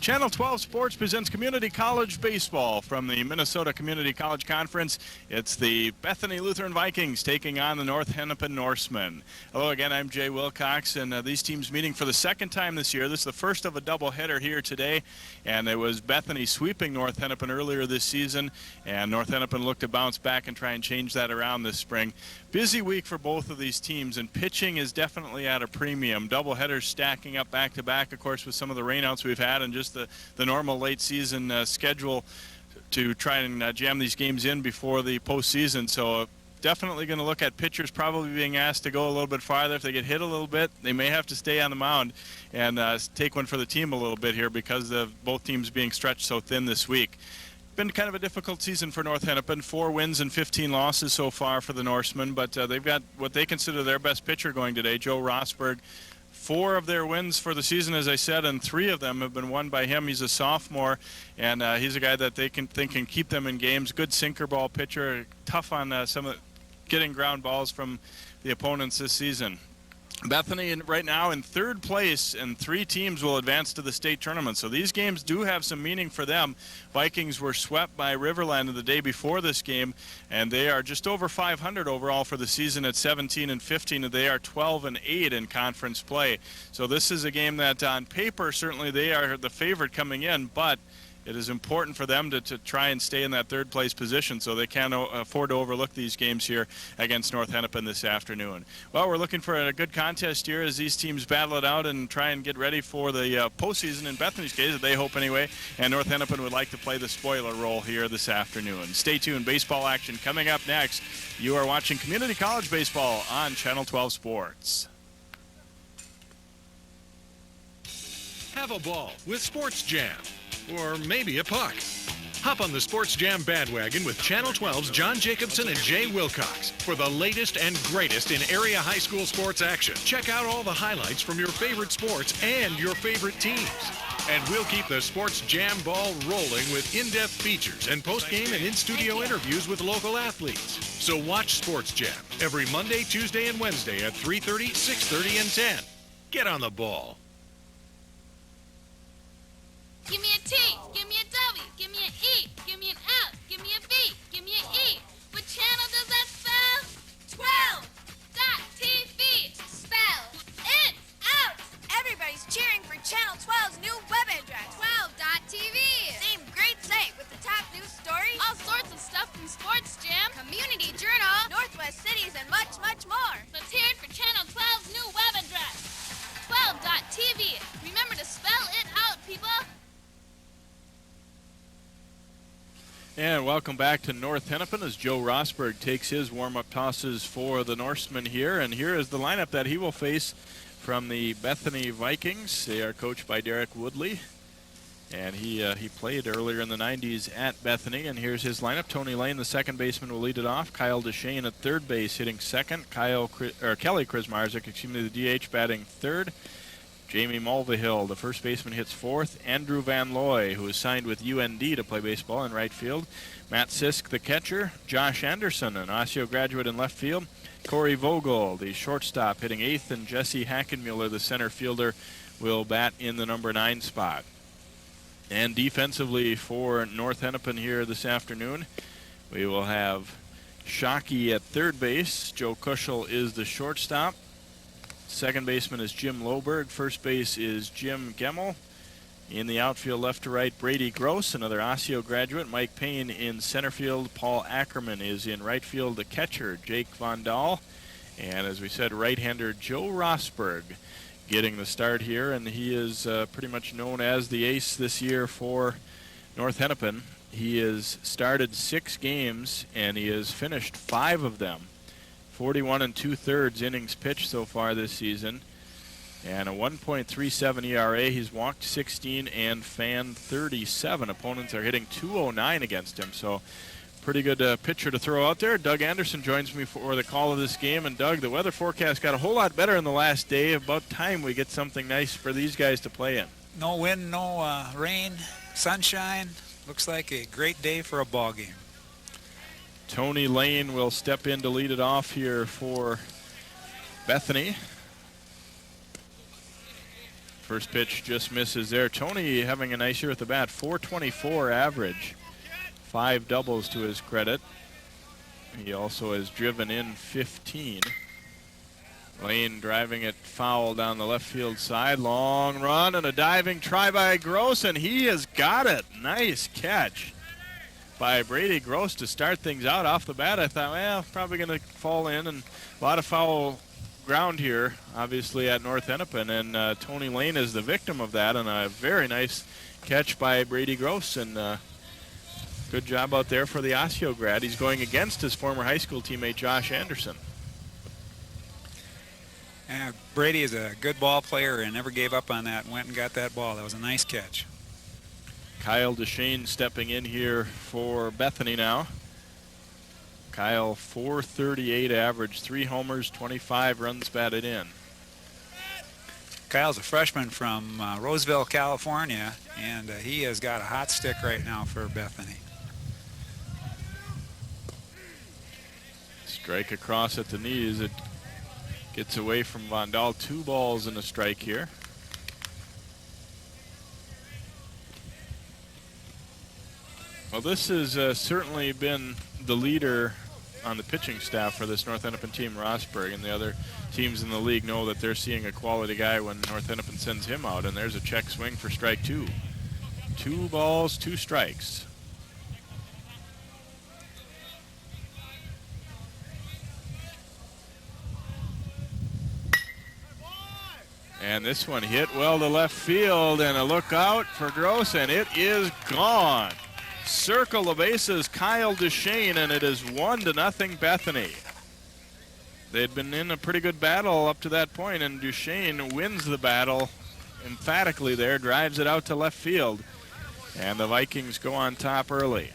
Channel 12 Sports presents Community College Baseball from the Minnesota Community College Conference. It's the Bethany Lutheran Vikings taking on the North Hennepin Norsemen. Hello again, I'm Jay Wilcox, and these teams meeting for the second time this year. This is the first of a doubleheader here today, and it was Bethany sweeping North Hennepin earlier this season, and North Hennepin looked to bounce back and try and change that around this spring. Busy week for both of these teams, and pitching is definitely at a premium. Doubleheaders stacking up back-to-back, of course, with some of the rainouts we've had and just the normal late season schedule to try and jam these games in before the postseason. So definitely going to look at pitchers probably being asked to go a little bit farther. If they get hit a little bit, they may have to stay on the mound and take one for the team a little bit here because of both teams being stretched so thin this week. Been kind of a difficult season for North Hennepin. 4 wins and 15 losses so far for the Norsemen, but they've got what they consider their best pitcher going today, Joe Rosberg. 4 of their wins for the season, as I said, and 3 of them have been won by him. He's a sophomore, and he's a guy that they can keep them in games. Good sinker ball pitcher, tough on some of getting ground balls from the opponents this season. Bethany right now in 3rd place, and 3 teams will advance to the state tournament. So these games do have some meaning for them. Vikings were swept by Riverland the day before this game, and they are just over 500 overall for the season at 17-15, and they are 12-8 in conference play. So this is a game that on paper certainly they are the favorite coming in, but it is important for them to try and stay in that 3rd place position so they can't afford to overlook these games here against North Hennepin this afternoon. Well, we're looking for a good contest here as these teams battle it out and try and get ready for the postseason in Bethany's case, they hope anyway, and North Hennepin would like to play the spoiler role here this afternoon. Stay tuned. Baseball action coming up next. You are watching Community College Baseball on Channel 12 Sports. Have a ball with Sports Jam. Or maybe a puck. Hop on the Sports Jam bandwagon with Channel 12's John Jacobson and Jay Wilcox for the latest and greatest in area high school sports action. Check out all the highlights from your favorite sports and your favorite teams. And we'll keep the Sports Jam ball rolling with in-depth features and post-game and in-studio interviews with local athletes. So watch Sports Jam every Monday, Tuesday, and Wednesday at 3:30, 6:30, and 10. Get on the ball. Give me a T, give me a W, give me an E, give me an L, give me a V, give me an E. What channel does that spell? 12.TV. Spell it out. Everybody's cheering for Channel 12's new web address, 12.TV. Same great site with the top news stories, all sorts of stuff from Sports Jam, Community Journal, Northwest Cities, and much, much more. Let's hear it for Channel 12's new web address, 12.TV. Remember to spell it out, people. And welcome back to North Hennepin as Joe Rosberg takes his warm-up tosses for the Norsemen here. And here is the lineup that he will face from the Bethany Vikings. They are coached by Derek Woodley. And he played earlier in the 90s at Bethany. And here's his lineup. Tony Lane, the second baseman, will lead it off. Kyle Deshane at third base, hitting second. Kelly Krismarzik, the DH, batting third. Jamie Mulvihill, the first baseman, hits fourth. Andrew Van Looy, who is signed with UND to play baseball in right field. Matt Sisk, the catcher. Josh Anderson, an Osseo graduate in left field. Corey Vogel, the shortstop, hitting eighth. And Jesse Hackenmuller, the center fielder, will bat in the number 9 spot. And defensively for North Hennepin here this afternoon, we will have Shockey at third base. Joe Kuschel is the shortstop. Second baseman is Jim Loberg. First base is Jim Gemmel. In the outfield, left to right, Brady Gross, another Osseo graduate. Mike Payne in center field. Paul Ackerman is in right field. The catcher, Jake Von Dahl. And as we said, right-hander Joe Rosberg getting the start here. And he is pretty much known as the ace this year for North Hennepin. He has started 6 games, and he has finished 5 of them. 41 2/3 innings pitched so far this season, and a 1.37 ERA. He's walked 16 and fanned 37. Opponents are hitting .209 against him, so pretty good pitcher to throw out there. Doug Anderson joins me for the call of this game. And Doug, the weather forecast got a whole lot better in the last day. About time we get something nice for these guys to play in. No wind, no rain, sunshine. Looks like a great day for a ball game. Tony Lane will step in to lead it off here for Bethany. First pitch just misses there. Tony having a nice year at the bat, .424 average. 5 doubles to his credit. He also has driven in 15. Lane driving it foul down the left field side. Long run and a diving try by Gross, and he has got it. Nice catch by Brady Gross to start things out. Off the bat, I thought, well, probably going to fall in, and a lot of foul ground here, obviously, at North Hennepin, and Tony Lane is the victim of that, and a very nice catch by Brady Gross, and good job out there for the Osseo grad. He's going against his former high school teammate, Josh Anderson. Yeah, Brady is a good ball player and never gave up on that and went and got that ball. That was a nice catch. Kyle DeShane stepping in here for Bethany now. Kyle, .438 average, 3 homers, 25 runs batted in. Kyle's a freshman from Roseville, California, and he has got a hot stick right now for Bethany. Strike across at the knees. It gets away from Vondal. 2 balls and a strike here. Well, this has certainly been the leader on the pitching staff for this North Hennepin team. Rossburg and the other teams in the league know that they're seeing a quality guy when North Hennepin sends him out, and there's a check swing for strike 2. 2 balls, 2 strikes. And this one hit well to left field, and a look out for Gross, and it is gone. Circle the bases, Kyle DeShane, and it is 1-0 Bethany. They'd been in a pretty good battle up to that point, and DeShane wins the battle emphatically there, drives it out to left field, and the Vikings go on top early.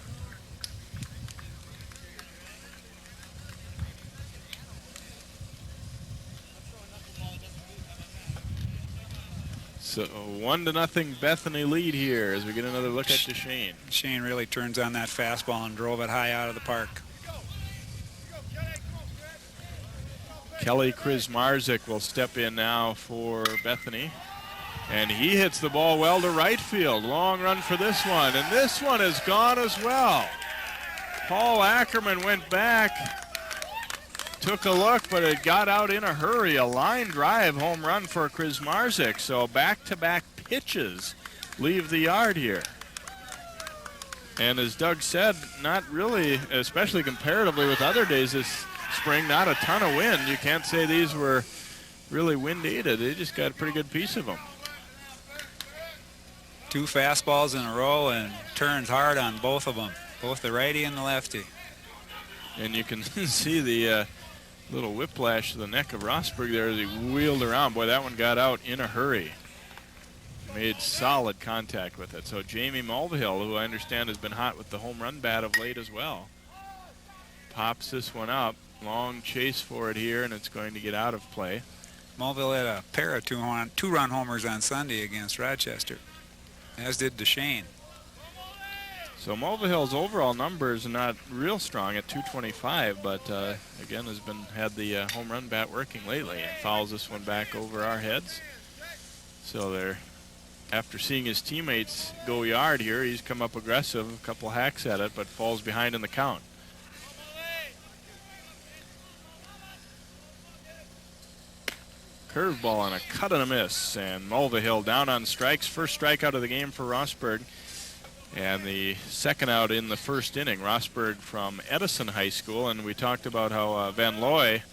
So 1-0 Bethany lead here as we get another look at DeShane. Shane really turns on that fastball and drove it high out of the park. Kelly Krizmarzik will step in now for Bethany. And he hits the ball well to right field. Long run for this one. And this one is gone as well. Paul Ackerman went back, took a look, but it got out in a hurry. A line drive home run for Krizmarzik. So back-to-back pitches leave the yard here. And as Doug said, not really, especially comparatively with other days this spring, not a ton of wind. You can't say these were really wind-aided. They just got a pretty good piece of them. 2 fastballs in a row and turns hard on both of them, both the righty and the lefty. And you can see the little whiplash to the neck of Rossburg there as he wheeled around. Boy, that one got out in a hurry. Made solid contact with it. So Jamie Mulvihill, who I understand has been hot with the home run bat of late as well, pops this one up. Long chase for it here, and it's going to get out of play. Mulvihill had a pair of two-run homers on Sunday against Rochester, as did DeShane. So Mulvihill's overall numbers are not real strong at .225, but again has had the home run bat working lately and fouls this one back over our heads. So they're, after seeing his teammates go yard here, he's come up aggressive, a couple hacks at it, but falls behind in the count. Curveball and a cut and a miss, and Mulvihill down on strikes. First strikeout of the game for Rossburg, and the second out in the first inning. Rossburg from Edison High School, and we talked about how Van Looy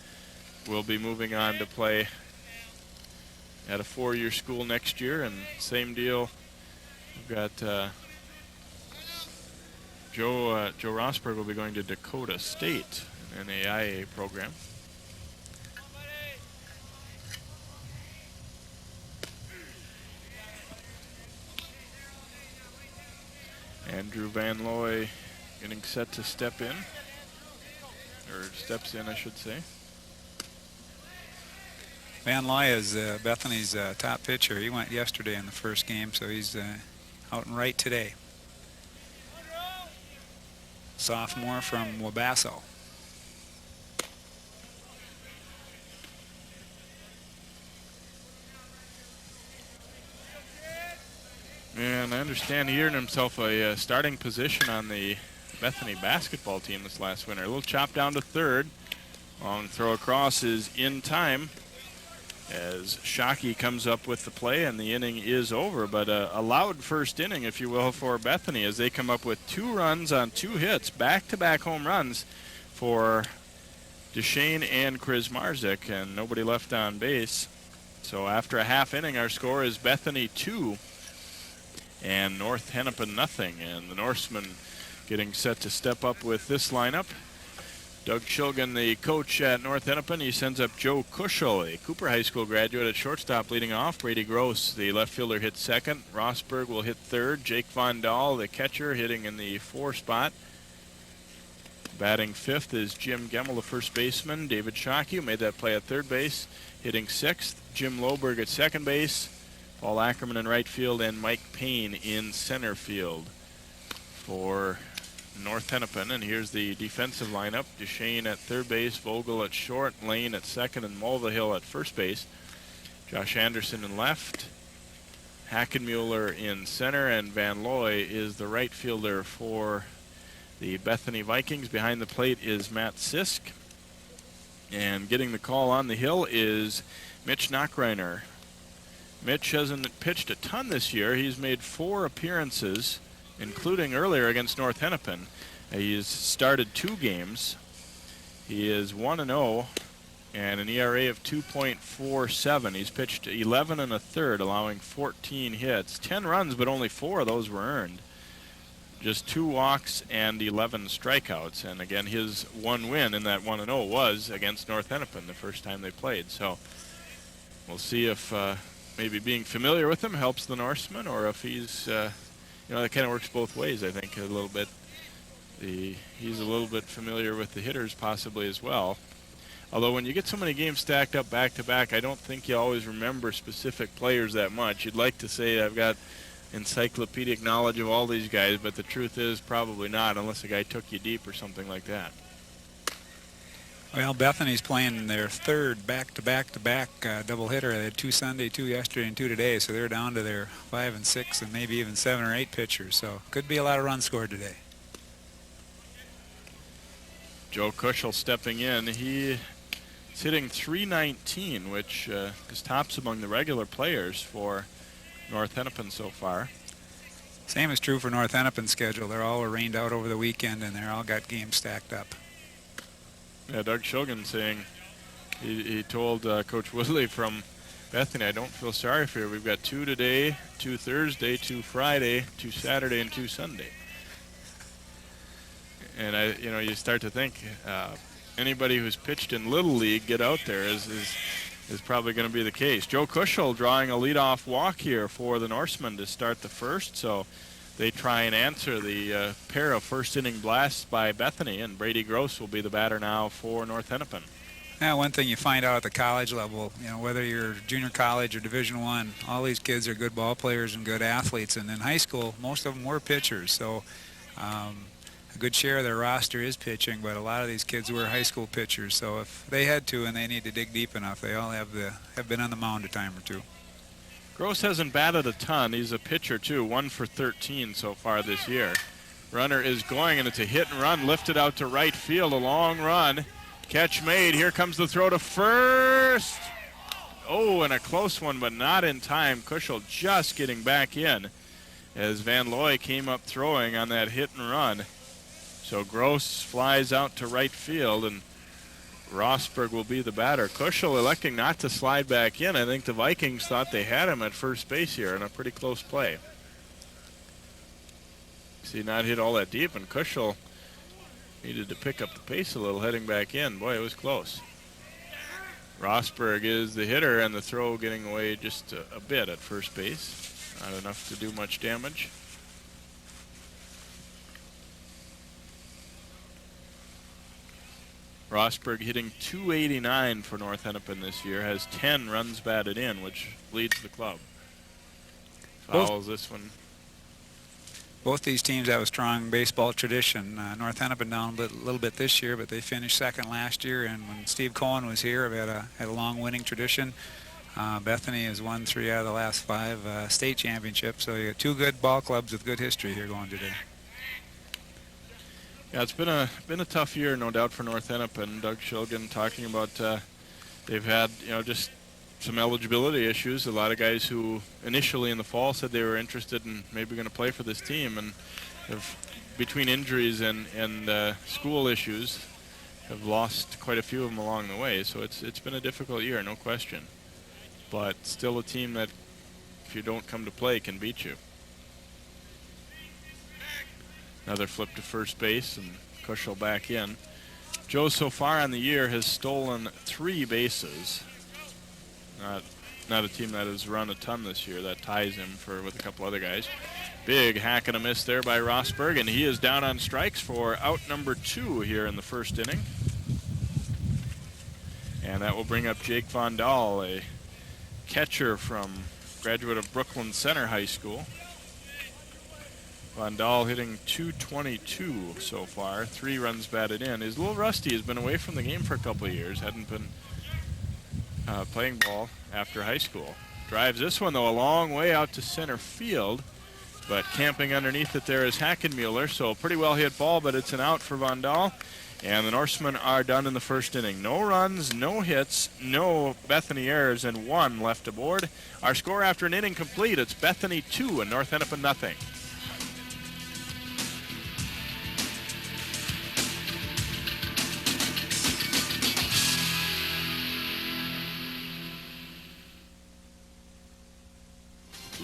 will be moving on to play at a 4-year school next year, and same deal. We've got Joe Rossburg will be going to Dakota State, an NAIA program. Andrew Van Looy getting set to step in, or steps in, I should say. Van Looy is Bethany's top pitcher. He went yesterday in the first game, so he's out and right today. Sophomore from Wabasso. understand he earned himself a starting position on the Bethany basketball team this last winter. A little chop down to third. Long throw across is in time as Shockey comes up with the play, and the inning is over. But a loud first inning, if you will, for Bethany as they come up with 2 runs on 2 hits, back-to-back home runs for Deshane and Chris Marzik, and nobody left on base. So after a half inning, our score is Bethany 2 and North Hennepin nothing. And the Norsemen getting set to step up with this lineup. Doug Shilgan, the coach at North Hennepin, he sends up Joe Kuschel, a Cooper High School graduate, at shortstop leading off. Brady Gross, the left fielder, hits second. Rosberg will hit third. Jake Von Dahl, the catcher, hitting in the 4 spot. Batting 5th is Jim Gemmel, the first baseman. David Shockey, who made that play at third base, hitting 6th. Jim Loberg at second base. Paul Ackerman in right field, and Mike Payne in center field for North Hennepin. And here's the defensive lineup. Deshane at third base, Vogel at short, Lane at second, and Mulvihill at first base. Josh Anderson in left, Hackenmuller in center, and Van Looy is the right fielder for the Bethany Vikings. Behind the plate is Matt Sisk. And getting the call on the hill is Mitch Knockreiner. Mitch hasn't pitched a ton this year. He's made 4 appearances, including earlier against North Hennepin. He's started 2 games. He is 1-0 and an ERA of 2.47. He's pitched 11 1/3, allowing 14 hits. 10 runs, but only 4 of those were earned. Just 2 walks and 11 strikeouts. And again, his 1 win in that 1-0 was against North Hennepin the first time they played. So we'll see if maybe being familiar with him helps the Norseman, or if he's, that kind of works both ways, I think, a little bit. He's a little bit familiar with the hitters possibly as well. Although when you get so many games stacked up back-to-back, I don't think you always remember specific players that much. You'd like to say I've got encyclopedic knowledge of all these guys, but the truth is probably not, unless a guy took you deep or something like that. Well, Bethany's playing their 3rd back-to-back doubleheader. They had 2 Sunday, 2 yesterday, and 2 today, so they're down to their 5 and 6 and maybe even 7 or 8 pitchers. So could be a lot of runs scored today. Joe Kuschel stepping in. He's hitting .319, which is tops among the regular players for North Hennepin so far. Same is true for North Hennepin's schedule. They're all rained out over the weekend, and they're all got games stacked up. Yeah, Doug Shilgan saying, he told Coach Woodley from Bethany, I don't feel sorry for you. We've got 2 today, 2 Thursday, 2 Friday, 2 Saturday, and 2 Sunday. And you start to think anybody who's pitched in Little League get out there is probably going to be the case. Joe Kuschel drawing a leadoff walk here for the Norsemen to start the first, so they try and answer the pair of first inning blasts by Bethany, and Brady Gross will be the batter now for North Hennepin. Now, one thing you find out at the college level, whether you're junior college or Division I, all these kids are good ball players and good athletes, and in high school, most of them were pitchers. So a good share of their roster is pitching, but a lot of these kids were high school pitchers. So if they had to and they need to dig deep enough, they all have been on the mound a time or 2. Gross hasn't batted a ton. He's a pitcher, too, 1 for 13 so far this year. Runner is going, and it's a hit and run, lifted out to right field, a long run. Catch made. Here comes the throw to first. Oh, and a close one, but not in time. Kuschel just getting back in as Van Looy came up throwing on that hit and run. So Gross flies out to right field, and Rosberg will be the batter. Kuschel electing not to slide back in. I think the Vikings thought they had him at first base here in a pretty close play. See, not hit all that deep, and Kuschel needed to pick up the pace a little heading back in. Boy, it was close. Rosberg is the hitter, and the throw getting away just a bit at first base. Not enough to do much damage. Rosberg hitting .289 for North Hennepin this year, has 10 runs batted in, which leads the club. Fouls this one. Both these teams have a strong baseball tradition. North Hennepin down a little bit this year, but they finished second last year, and when Steve Cohen was here, we had a long winning tradition. Bethany has won 3 out of the last 5 state championships, so you got 2 good ball clubs with good history here going today. Yeah, it's been a tough year, no doubt, for North Hennepin. Doug Shilgan talking about they've had just some eligibility issues. A lot of guys who initially in the fall said they were interested and maybe going to play for this team, and between injuries and school issues, have lost quite a few of them along the way. So it's been a difficult year, no question. But still a team that, if you don't come to play, can beat you. Another flip to first base, and Kushel back in. Joe, so far on the year, has stolen 3 bases. Not a team that has run a ton this year. That ties him with a couple other guys. Big hack and a miss there by Rosberg, and he is down on strikes for out number 2 here in the first inning. And that will bring up Jake Von Dahl, a catcher from graduate of Brooklyn Center High School. Von Dahl hitting .222 so far, 3 runs batted in. He's a little rusty. He's been away from the game for a couple of years. Hadn't been playing ball after high school. Drives this one, though, a long way out to center field. But camping underneath it there is Hackenmuller. So pretty well hit ball, but it's an out for Von Dahl. And the Norsemen are done in the first inning. No runs, no hits, no Bethany errors, and 1 left aboard. Our score after an inning complete, it's Bethany 2 and North Hennepin nothing.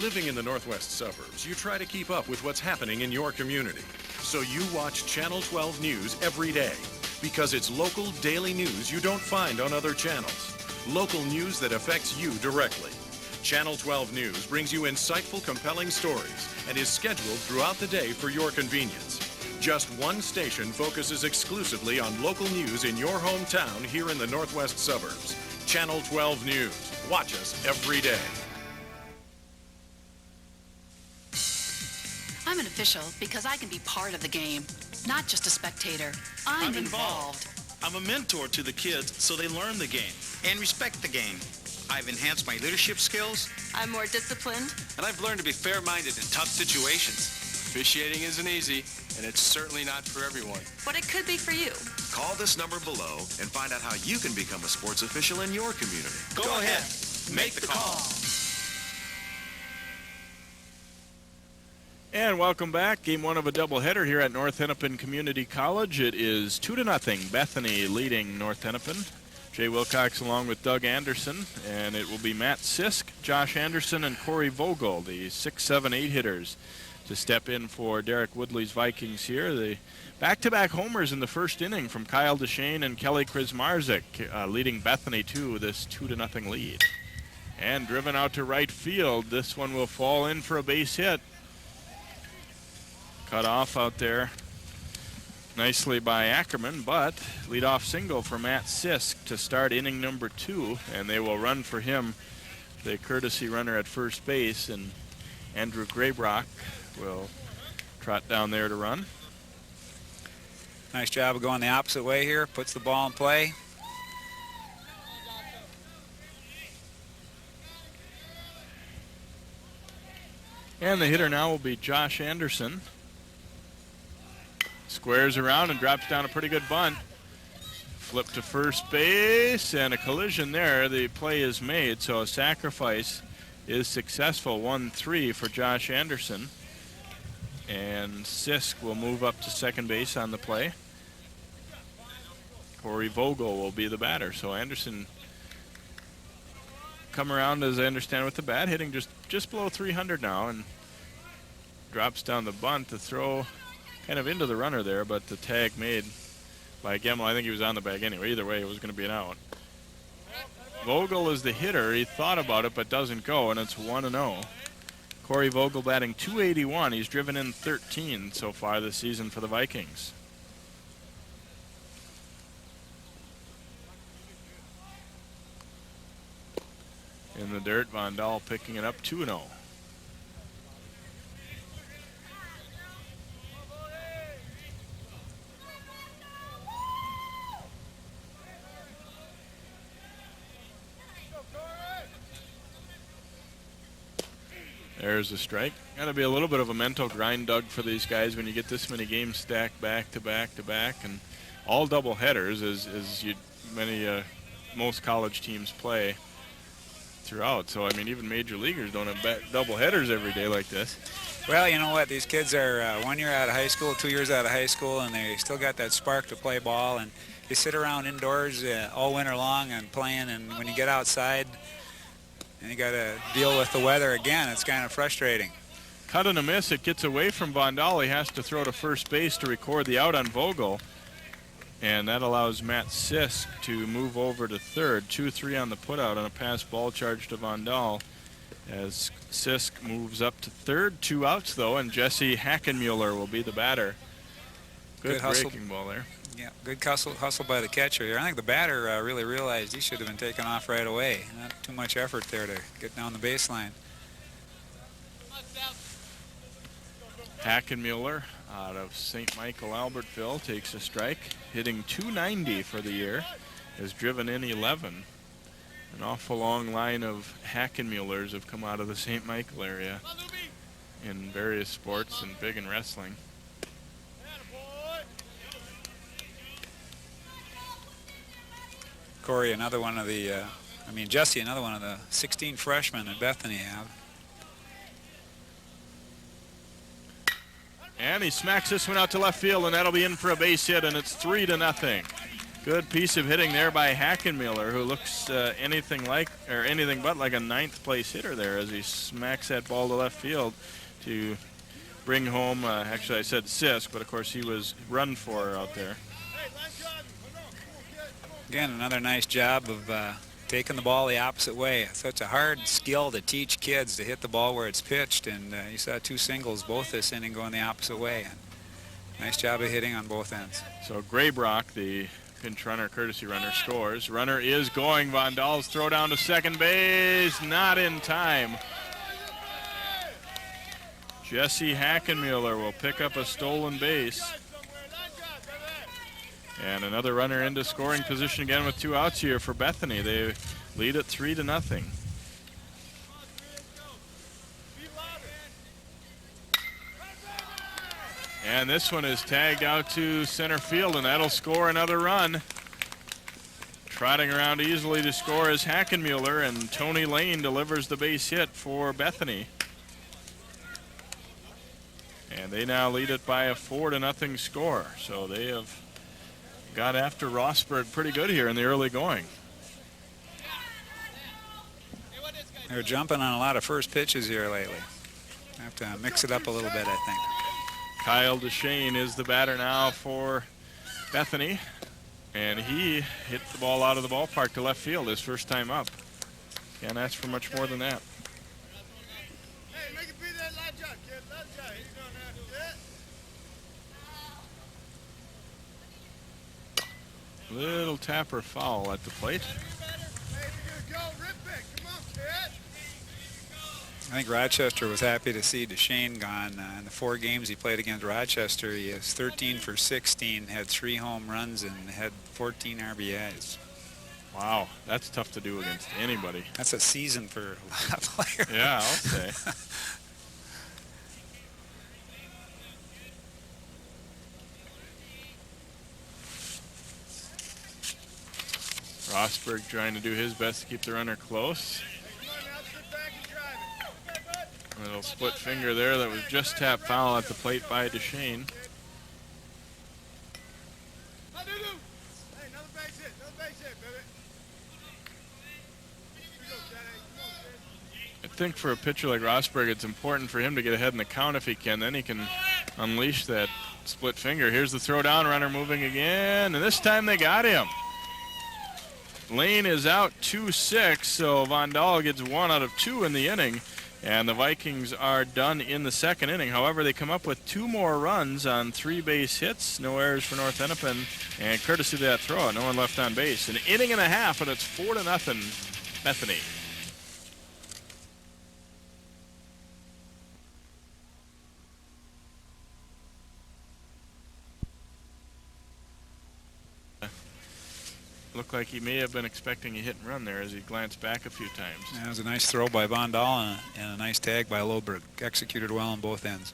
Living in the northwest suburbs, you try to keep up with what's happening in your community. So you watch Channel 12 News every day, because it's local daily news you don't find on other channels. Local news that affects you directly. Channel 12 News brings you insightful, compelling stories and is scheduled throughout the day for your convenience. Just one station focuses exclusively on local news in your hometown here in the northwest suburbs. Channel 12 News. Watch us every day. I'm an official because I can be part of the game, not just a spectator. I'm involved. I'm a mentor to the kids so they learn the game and respect the game. I've enhanced my leadership skills. I'm more disciplined. And I've learned to be fair-minded in tough situations. Officiating isn't easy, and it's certainly not for everyone. But it could be for you. Call this number below and find out how you can become a sports official in your community. Go ahead. Make the call. And welcome back. Game 1 of a doubleheader here at North Hennepin Community College. It is 2-0. Bethany leading North Hennepin. Jay Wilcox along with Doug Anderson, and it will be Matt Sisk, Josh Anderson, and Corey Vogel, the 6, 7, 8 hitters, to step in for Derek Woodley's Vikings here. The back-to-back homers in the first inning from Kyle Deshane and Kelly Krizmarzik, leading Bethany to this 2-0 lead. And driven out to right field. This one will fall in for a base hit. Cut off out there nicely by Ackerman, but leadoff single for Matt Sisk to start inning number 2, and they will run for him, the courtesy runner at first base, and Andrew Graybrock will trot down there to run. Nice job of going the opposite way here, puts the ball in play. And the hitter now will be Josh Anderson. Squares around and drops down a pretty good bunt. Flip to first base and a collision there. The play is made, so a sacrifice is successful. 1-3 for Josh Anderson. And Sisk will move up to second base on the play. Corey Vogel will be the batter. So Anderson come around, as I understand, with the bat, hitting just below 300 now, and drops down the bunt. The throw kind of into the runner there, but the tag made by Gemmel. I think he was on the bag anyway. Either way, it was going to be an out. Vogel is the hitter. He thought about it, but doesn't go, and it's 1-0. Corey Vogel batting .281. He's driven in 13 so far this season for the Vikings. In the dirt, Von Dahl picking it up 2-0. There's a strike. Got to be a little bit of a mental grind, Doug, for these guys when you get this many games stacked back to back to back, and all double headers, as most college teams play throughout. So I mean, even major leaguers don't have double headers every day like this. Well, you know what? These kids are 1 year out of high school, 2 years out of high school, and they still got that spark to play ball. And they sit around indoors all winter long and playing. And when you get outside and you got to deal with the weather again, it's kind of frustrating. Cut and a miss. It gets away from Vondal. He has to throw to first base to record the out on Vogel. And that allows Matt Sisk to move over to third. 2-3 on the putout on a pass ball charge to Vondal. As Sisk moves up to third, 2 outs though, and Jesse Hackenmuller will be the batter. Good breaking ball there. Yeah, good hustle by the catcher here. I think the batter really realized he should have been taken off right away. Not too much effort there to get down the baseline. Hackenmuller out of St. Michael Albertville takes a strike, hitting .290 for the year, has driven in 11. An awful long line of Hackenmullers have come out of the St. Michael area in various sports and big in wrestling. Corey, another one of the, Jesse, another one of the 16 freshmen that Bethany have. And he smacks this one out to left field, and that'll be in for a base hit, and it's 3-0. Good piece of hitting there by Hackenmuller, who looks anything but like a ninth place hitter there as he smacks that ball to left field to bring home, actually I said Sisk, but of course he was run for out there. Again, another nice job of taking the ball the opposite way. It's such a hard skill to teach kids to hit the ball where it's pitched, and you saw 2 singles both this inning going the opposite way. And nice job of hitting on both ends. So Graybrock, the pinch runner, courtesy runner, scores. Runner is going. Vondal's throw down to second base, not in time. Jesse Hackenmuller will pick up a stolen base. And another runner into scoring position again with 2 outs here for Bethany. They lead at 3-0. And this one is tagged out to center field, and that'll score another run. Trotting around easily to score is Hackenmuller, and Tony Lane delivers the base hit for Bethany. And they now lead it by a 4-0 score. So they have got after Rossburg pretty good here in the early going. They're jumping on a lot of first pitches here lately. Have to mix it up a little bit, I think. Kyle DeShane is the batter now for Bethany, and he hit the ball out of the ballpark to left field his first time up. Can't ask for much more than that. Hey, make it be that light shot, kid. Light shot. He's doing that. Little tapper foul at the plate. I think Rochester was happy to see DeShane gone. In the 4 games he played against Rochester, he is 13 for 16, had 3 home runs, and had 14 RBIs. Wow, that's tough to do against anybody. That's a season for a lot of players. Yeah, I'll say. Rossburg trying to do his best to keep the runner close. A little split finger there that was just tapped foul at the plate by DeShane. I think for a pitcher like Rossburg, it's important for him to get ahead in the count if he can. Then he can unleash that split finger. Here's the throw down, runner moving again, and this time they got him. Lane is out 2-6, so Vondal gets 1 out of 2 in the inning, and the Vikings are done in the second inning. However, they come up with 2 more runs on 3 base hits, no errors for North Hennepin, and courtesy of that throw, no one left on base. An inning and a half, and it's 4-0 Bethany. Looked like he may have been expecting a hit and run there as he glanced back a few times. That was a nice throw by Von Dahl and a nice tag by Loberg. Executed well on both ends.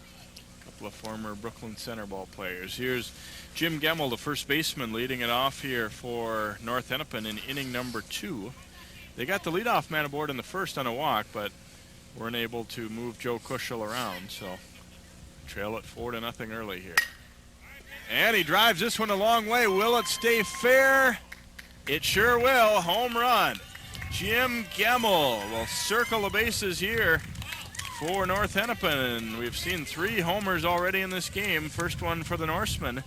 A couple of former Brooklyn center ball players. Here's Jim Gemmel, the first baseman, leading it off here for North Hennepin in inning number 2. They got the leadoff man aboard in the first on a walk, but weren't able to move Joe Kuschel around, so trail it 4-0 early here. And he drives this one a long way. Will it stay fair? It sure will. Home run. Jim Gemmel will circle the bases here for North Hennepin. We've seen 3 homers already in this game. First one for the Norsemen.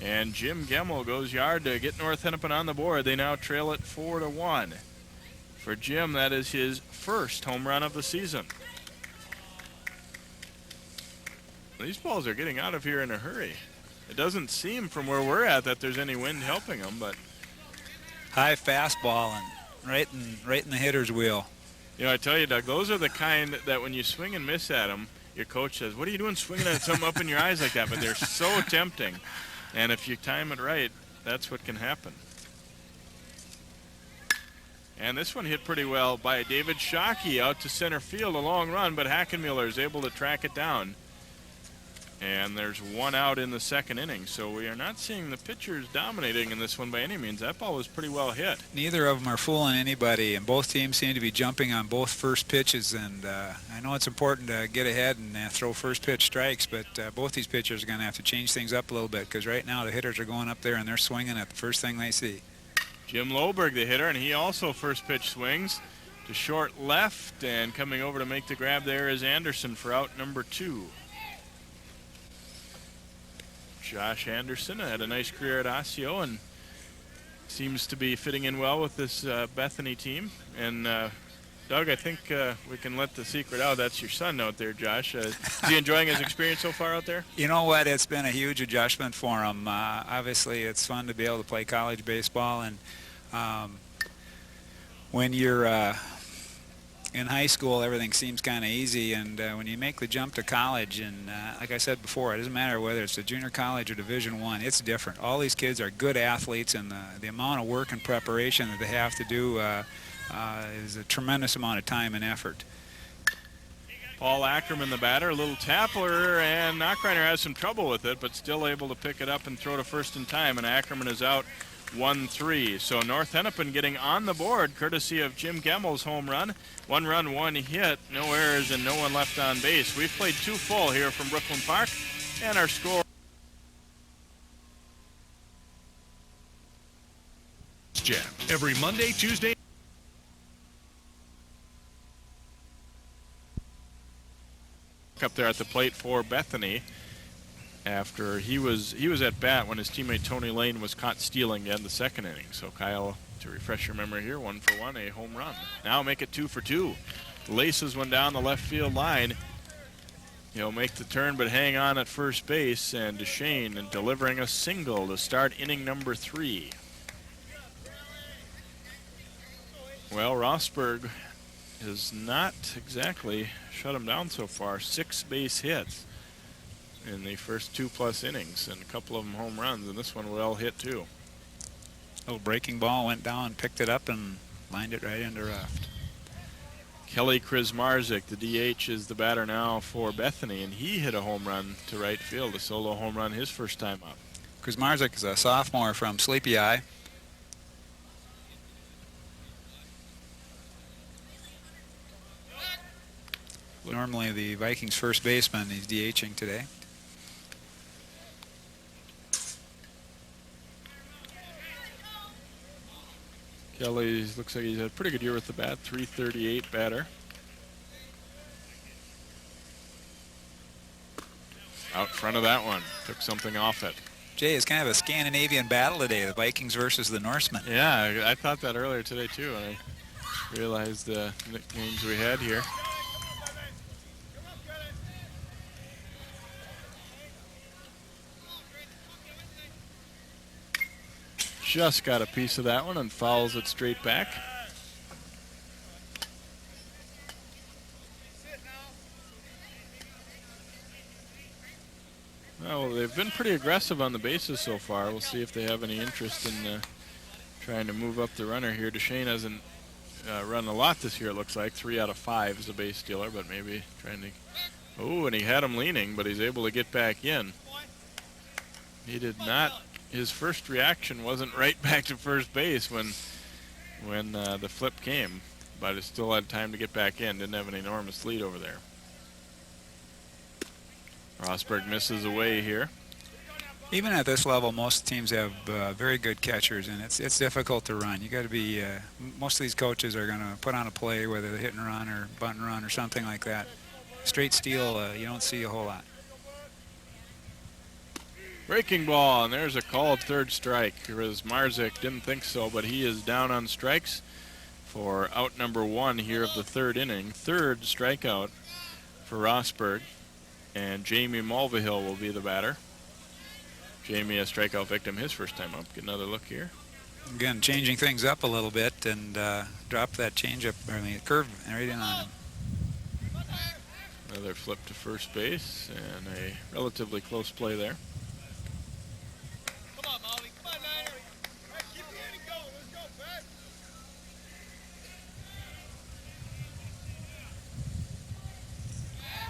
And Jim Gemmel goes yard to get North Hennepin on the board. They now trail it 4-1. For Jim, that is his first home run of the season. These balls are getting out of here in a hurry. It doesn't seem from where we're at that there's any wind helping them, but high fastball and right in the hitter's wheel. You know, I tell you, Doug, those are the kind that when you swing and miss at them, your coach says, "What are you doing swinging at something up in your eyes like that?" But they're so tempting, and if you time it right, that's what can happen. And this one hit pretty well by David Shockey out to center field, a long run, but Hackenmuller is able to track it down. And there's 1 out in the second inning, so we are not seeing the pitchers dominating in this one by any means. That ball was pretty well hit. Neither of them are fooling anybody, and both teams seem to be jumping on both first pitches. And I know it's important to get ahead and throw first pitch strikes, but both these pitchers are going to have to change things up a little bit because right now the hitters are going up there and they're swinging at the first thing they see. Jim Loberg, the hitter, and he also first pitch swings to short left, and coming over to make the grab there is Anderson for out number 2. Josh Anderson had a nice career at Osseo and seems to be fitting in well with this Bethany team. And Doug, I think we can let the secret out. That's your son out there, Josh. Is he enjoying his experience so far out there? You know what? It's been a huge adjustment for him. Obviously, it's fun to be able to play college baseball. And when you're in high school, everything seems kind of easy. And when you make the jump to college, and like I said before, it doesn't matter whether it's a junior college or Division I, it's different. All these kids are good athletes, and the amount of work and preparation that they have to do is a tremendous amount of time and effort. Paul Ackerman, the batter, a little tapper, and Knockreiner has some trouble with it, but still able to pick it up and throw to first in time, and Ackerman is out 1-3. So North Hennepin getting on the board courtesy of Jim Gemmel's home run. 1 run, 1 hit, no errors, and no one left on base. We've played 2 full here from Brooklyn Park, and our score. Jam every Monday, Tuesday. Up there at the plate for Bethany after he was at bat when his teammate Tony Lane was caught stealing to end the second inning. So Kyle, to refresh your memory here, 1 for 1, a home run. Now make it 2 for 2. Laces one down the left field line. He'll make the turn but hang on at first base, and DeShane and delivering a single to start inning number 3. Well, Rosberg has not exactly shut him down so far. 6 base hits in the first 2+ innings, and a couple of them home runs, and this one well hit too. Little breaking ball went down, picked it up, and lined it right into left. Kelly Krasmarzik, the DH, is the batter now for Bethany, and he hit a home run to right field, a solo home run his first time up. Krasmarzik is a sophomore from Sleepy Eye. Normally the Vikings first baseman. He's DHing today. Kelly looks like he's had a pretty good year with the bat, .338 batter. Out front of that one, took something off it. Jay, it's kind of a Scandinavian battle today, the Vikings versus the Norsemen. Yeah, I thought that earlier today too, and I realized the nicknames we had here. Just got a piece of that one and fouls it straight back. Well, they've been pretty aggressive on the bases so far. We'll see if they have any interest in trying to move up the runner here. Deshane hasn't run a lot this year, it looks like. 3 out of 5 is a base stealer, but maybe trying to... Oh, and he had him leaning, but he's able to get back in. He did not... His first reaction wasn't right back to first base when the flip came, but he still had time to get back in. Didn't have an enormous lead over there. Rosberg misses away here. Even at this level, most teams have very good catchers, and it's difficult to run. You got to be. Most of these coaches are going to put on a play, whether they're hit and run or bunt and run or something like that. Straight steal, you don't see a whole lot. Breaking ball, and there's a called third strike. Whereas Marzik didn't think so, but he is down on strikes for out number 1 here of the third inning. Third strikeout for Rosberg, and Jamie Mulvihill will be the batter. Jamie, a strikeout victim, his first time up. Get another look here. Again, changing things up a little bit and drop that changeup, curve right in on him. Another flip to first base, and a relatively close play there. Come on, Molly. Come on, Niner. Hey, keep your hand and go. Let's go, Pat.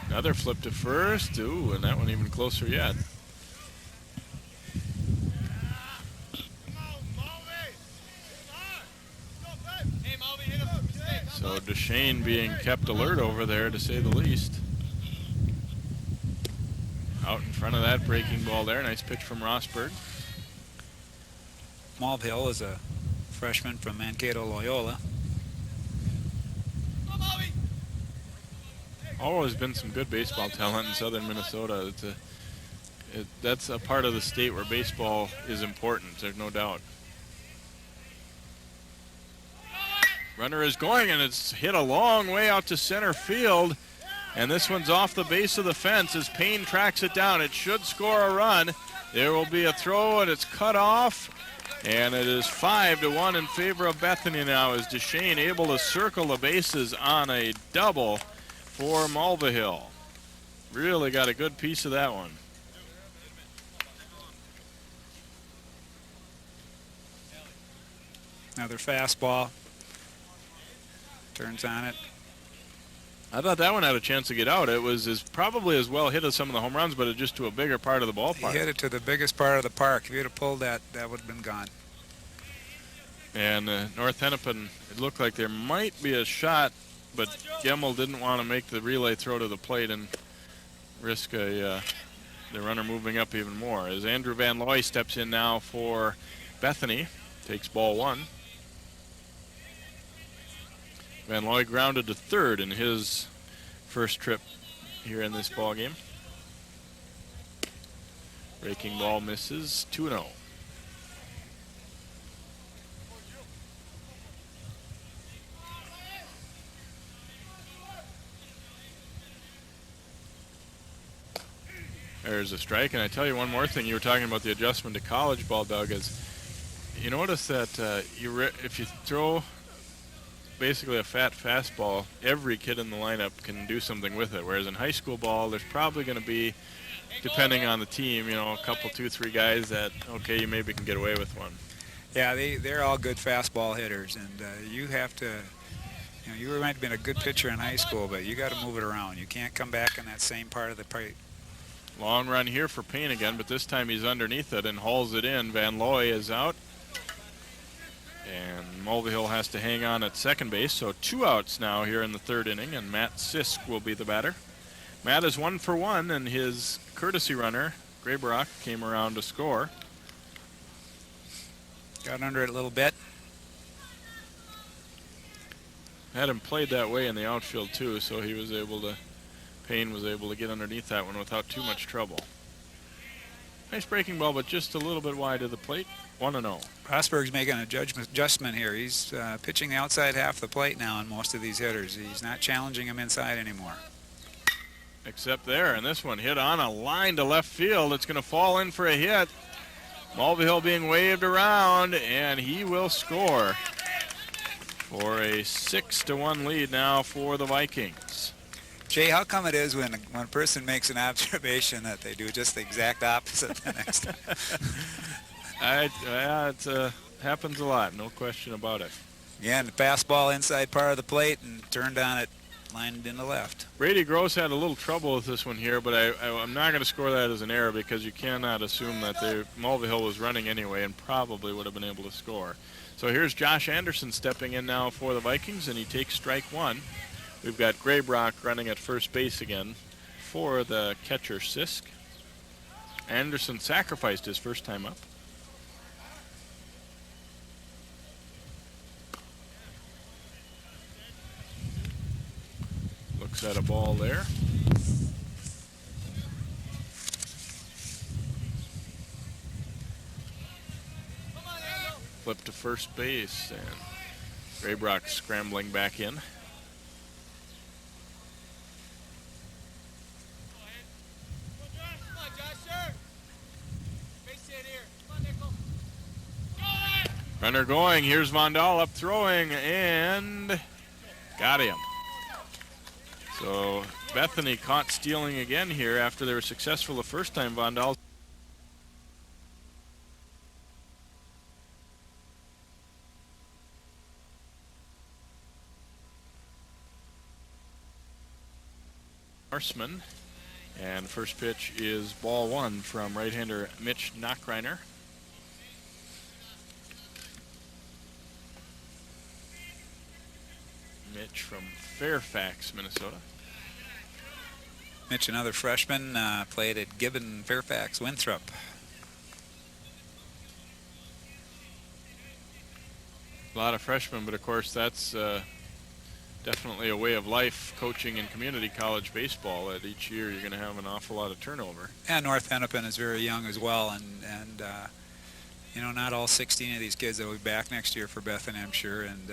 Another flip to first. Ooh, and that one even closer yet. So Deshane being kept alert over there, to say the least. Out in front of that breaking ball there. Nice pitch from Rosberg. Mulvihill is a freshman from Mankato Loyola. Always been some good baseball talent in southern Minnesota. That's a part of the state where baseball is important, there's no doubt. Runner is going, and it's hit a long way out to center field. And this one's off the base of the fence as Payne tracks it down. It should score a run. There will be a throw, and it's cut off. And it is 5-1 in favor of Bethany now, as Deshane able to circle the bases on a double for Mulvihill. Really got a good piece of that one. Another fastball. Turns on it. I thought that one had a chance to get out. It was probably as well hit as some of the home runs, but just to a bigger part of the ballpark. He hit it to the biggest part of the park. If you'd have pulled that, that would have been gone. And North Hennepin, it looked like there might be a shot, but Gemmel didn't want to make the relay throw to the plate and risk the runner moving up even more. As Andrew Van Looy steps in now for Bethany, takes ball 1. Van Looy grounded to third in his first trip here in this ball game. Breaking ball misses, 2-0. There's a strike, and I tell you one more thing. You were talking about the adjustment to college ball, Doug. Is you notice that if you throw basically a fat fastball, every kid in the lineup can do something with it. Whereas in high school ball, there's probably going to be, depending on the team, a couple, 2-3 guys that, okay, you maybe can get away with one. Yeah, they're all good fastball hitters, and you have to, you might have been a good pitcher in high school, but you got to move it around. You can't come back in that same part of the plate. Long run here for Payne again, but this time he's underneath it and hauls it in. Van Looy is out. And Mulvihill has to hang on at second base, so 2 outs now here in the third inning, and Matt Sisk will be the batter. Matt is 1 for 1, and his courtesy runner, Graybrock, came around to score. Got under it a little bit. Had him played that way in the outfield too, so he was able to, Payne was able to get underneath that one without too much trouble. Nice breaking ball, but just a little bit wide of the plate. 1-0. Rosberg's making an adjustment here. He's pitching the outside half of the plate now on most of these hitters. He's not challenging him inside anymore. Except there, and this one hit on a line to left field. It's going to fall in for a hit. Mulvihill being waved around, and he will score for a 6-1 lead now for the Vikings. Jay, how come it is when a person makes an observation that they do just the exact opposite the next time? It's happens a lot, no question about it. Yeah, and the fastball inside part of the plate and turned on it, lined in the left. Brady Gross had a little trouble with this one here, but I'm not going to score that as an error because you cannot assume that Mulvihill was running anyway and probably would have been able to score. So here's Josh Anderson stepping in now for the Vikings, and he takes strike one. We've got Graybrock running at first base again for the catcher Sisk. Anderson sacrificed his first time up. Looks at a ball there. Flip to first base, and Graybrock scrambling back in. Runner going. Here's Vondal up throwing, and got him. So Bethany caught stealing again here after they were successful the first time. Vondal. Norseman. And first pitch is ball one from right-hander Mitch Knockreiner. Mitch from Fairfax, Minnesota. Mitch, another freshman, played at Gibbon, Fairfax, Winthrop. A lot of freshmen, but of course that's definitely a way of life coaching in community college baseball, that each year you're going to have an awful lot of turnover. And North Hennepin is very young as well, and you know, not all 16 of these kids will be back next year for Bethany, I'm sure, and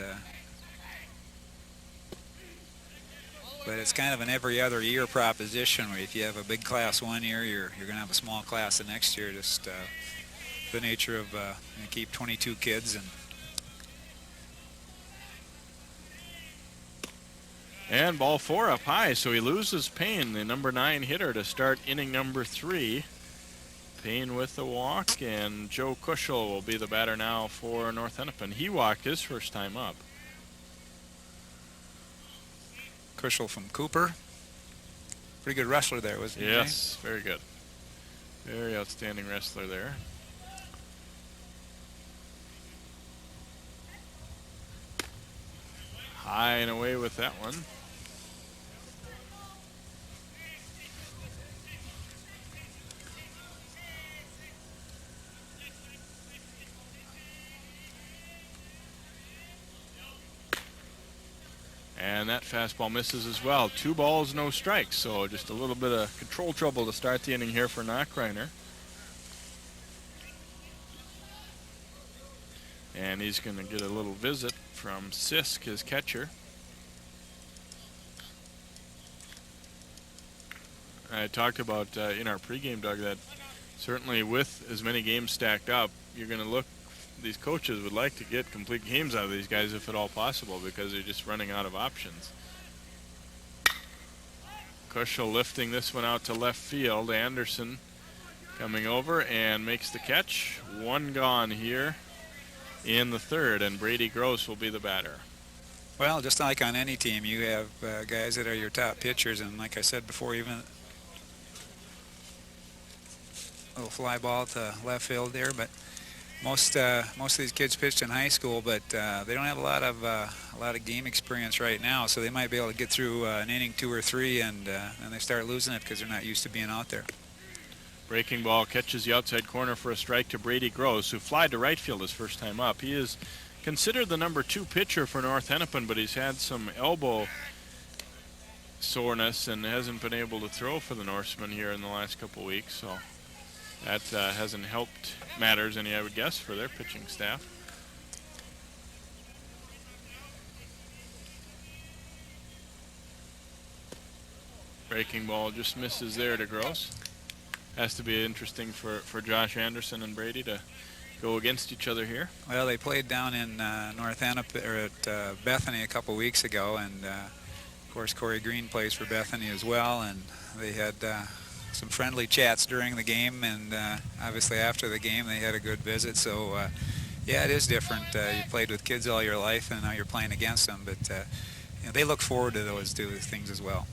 but it's kind of an every other year proposition where if you have a big class one year, you're going to have a small class the next year. Just the nature of you keep 22 kids. And ball four up high, so he loses Payne, the number 9 hitter, to start inning number 3. Payne with the walk, and Joe Kushel will be the batter now for North Hennepin. He walked his first time up. Kushel from Cooper. Pretty good wrestler there, wasn't he? Yes, very good. Very outstanding wrestler there. High and away with that one. And that fastball misses as well. 2 balls, no strikes. So just a little bit of control trouble to start the inning here for Knockreiner. And he's going to get a little visit from Sisk, his catcher. I talked about in our pregame, Doug, that certainly with as many games stacked up, you're going to look, these coaches would like to get complete games out of these guys if at all possible, because they're just running out of options. Kushel lifting this one out to left field. Anderson coming over and makes the catch. 1 gone here in the third, and Brady Gross will be the batter. Well, just like on any team, you have guys that are your top pitchers, and like I said before, even a little fly ball to left field there, but most of these kids pitched in high school, but they don't have a lot of game experience right now, so they might be able to get through an inning 2 or 3, and then they start losing it because they're not used to being out there. Breaking ball catches the outside corner for a strike to Brady Gross, who flied to right field his first time up. He is considered the number 2 pitcher for North Hennepin, but he's had some elbow soreness and hasn't been able to throw for the Norsemen here in the last couple weeks, so that hasn't helped matters any, I would guess, for their pitching staff. Breaking ball just misses there to Gross. Has to be interesting for Josh Anderson and Brady to go against each other here. Well, they played down in North Hennepin, or at Bethany a couple weeks ago, and of course Corey Green plays for Bethany as well, and they had some friendly chats during the game, and obviously after the game they had a good visit. So Yeah, it is different. You played with kids all your life, and now you're playing against them. But they look forward to those things as well.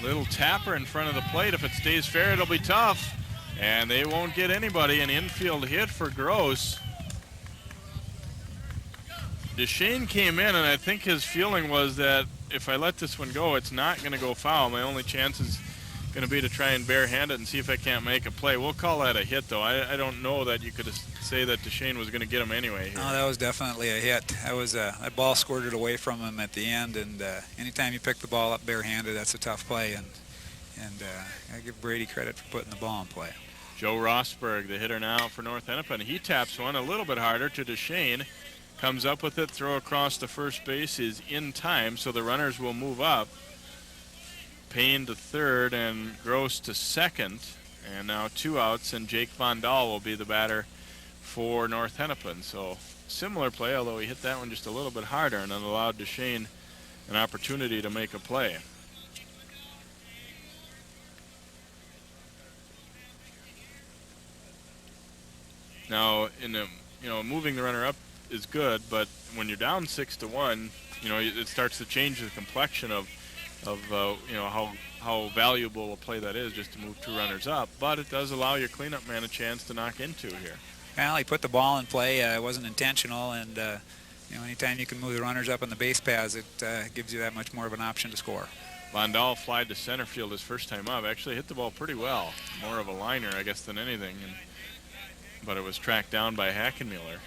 Little tapper in front of the plate. If it stays fair, it'll be tough. And they won't get anybody. An infield hit for Gross. DeShane came in, and I think his feeling was that if I let this one go, it's not going to go foul. My only chance is going to be to try and barehand it and see if I can't make a play. We'll call that a hit, though. I don't know that you could say that DeShane was going to get him anyway here. No, that was definitely a hit. That ball squirted away from him at the end, and anytime you pick the ball up barehanded, that's a tough play, and I give Brady credit for putting the ball in play. Joe Rosberg, the hitter now for North Hennepin. He taps one a little bit harder to DeShane. Comes up with it, throw across the first base is in time, so the runners will move up. Payne to third and Gross to second. And now 2 outs, and Jake Von Dahl will be the batter for North Hennepin. So similar play, although he hit that one just a little bit harder and then allowed DeShane an opportunity to make a play. Now, moving the runner up is good, but when you're down 6-1, it starts to change the complexion of how valuable a play that is just to move 2 runners up. But it does allow your cleanup man a chance to knock in 2 here. Well, he put the ball in play. It wasn't intentional, and anytime you can move the runners up on the base paths, it gives you that much more of an option to score. Von Dahl flied to center field his first time up. Actually hit the ball pretty well. More of a liner, I guess, than anything. But it was tracked down by Hackenmuller.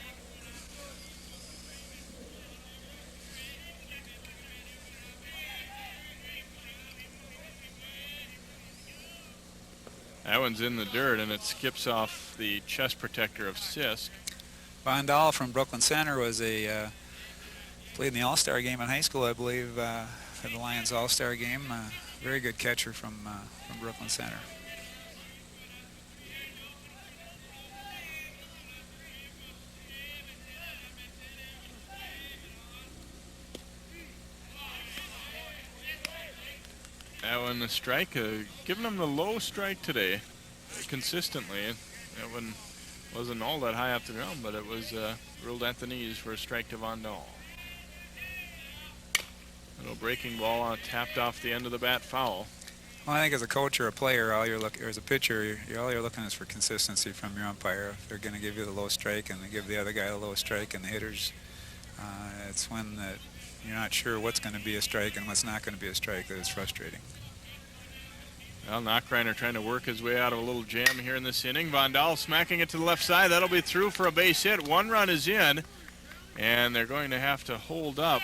That one's in the dirt, and it skips off the chest protector of Sisk. Von Dahl from Brooklyn Center was played in the All-Star game in high school, I believe, for the Lions All-Star game. Very good catcher from Brooklyn Center. That one, the strike, giving him the low strike today, consistently. That one wasn't all that high off the ground, but it was ruled at the knees for a strike to Von Dahl. Little breaking ball tapped off the end of the bat, foul. Well, I think as a coach or a player, or as a pitcher, all you're looking is for consistency from your umpire. If they're going to give you the low strike and they give the other guy the low strike and the hitters, it's when you're not sure what's going to be a strike and what's not going to be a strike that is frustrating. Well, Knockreiner trying to work his way out of a little jam here in this inning. Von Dahl smacking it to the left side. That'll be through for a base hit. 1 run is in, and they're going to have to hold up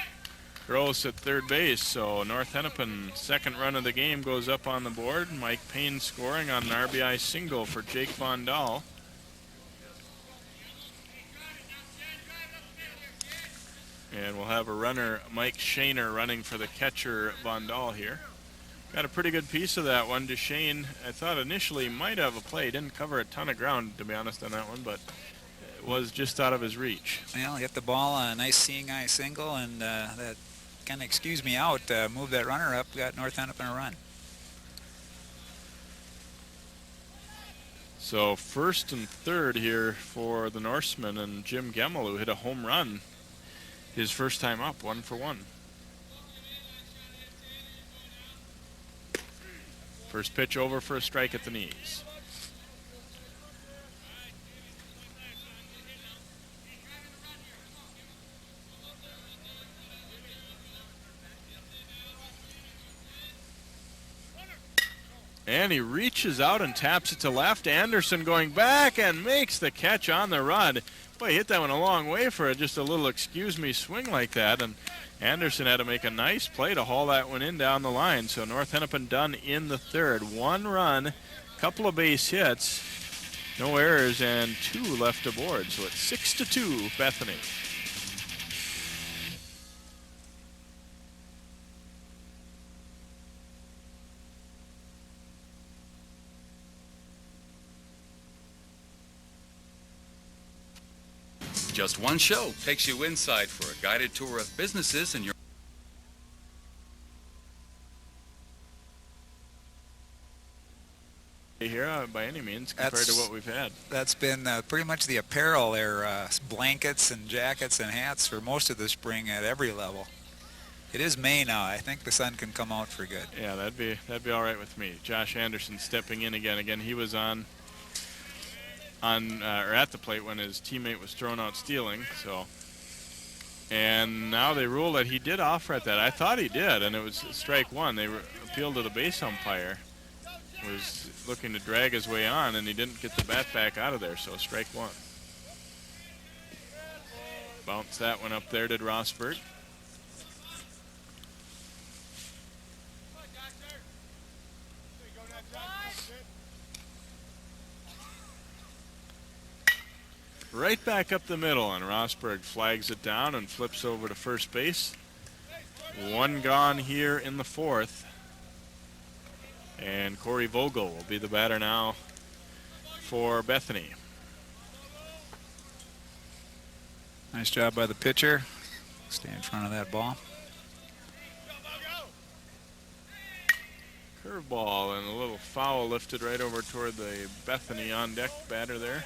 Gross at third base. So North Hennepin, second run of the game, goes up on the board. Mike Payne scoring on an RBI single for Jake Von Dahl. And we'll have a runner, Mike Shaner, running for the catcher, Von Dahl here. Got a pretty good piece of that one. DeShane, I thought initially might have a play. Didn't cover a ton of ground, to be honest, on that one, but it was just out of his reach. Well, hit the ball on a nice seeing eye single, and that kind of excused me out. Moved that runner up, got North Hennepin a run. So first and third here for the Norseman, and Jim Gemmel, who hit a home run his first time up, 1 for 1. First pitch over for a strike at the knees. And he reaches out and taps it to left. Anderson going back and makes the catch on the run. Boy, he hit that one a long way for just a little excuse-me swing like that. And Anderson had to make a nice play to haul that one in down the line. So North Hennepin done in the third. 1 run, couple of base hits, no errors, and 2 left aboard. So it's 6-2, Bethany. Just one show takes you inside for a guided tour of businesses in your Here, by any means compared to what we've had. That's been pretty much the apparel there, blankets and jackets and hats for most of the spring at every level. It is May now. I think the sun can come out for good. Yeah, that'd be all right with me. Josh Anderson stepping in again. Again, he was on or at the plate when his teammate was thrown out stealing. So, and now they rule that he did offer at that. I thought he did, and it was strike one. They appealed to the base umpire. Was looking to drag his way on, and he didn't get the bat back out of there. So strike one. Bounce that one up there, did Rosberg. Right back up the middle, and Rosberg flags it down and flips over to first base. One gone here in the fourth. And Corey Vogel will be the batter now for Bethany. Nice job by the pitcher. Stay in front of that ball. Curveball and a little foul lifted right over toward the Bethany on deck batter there.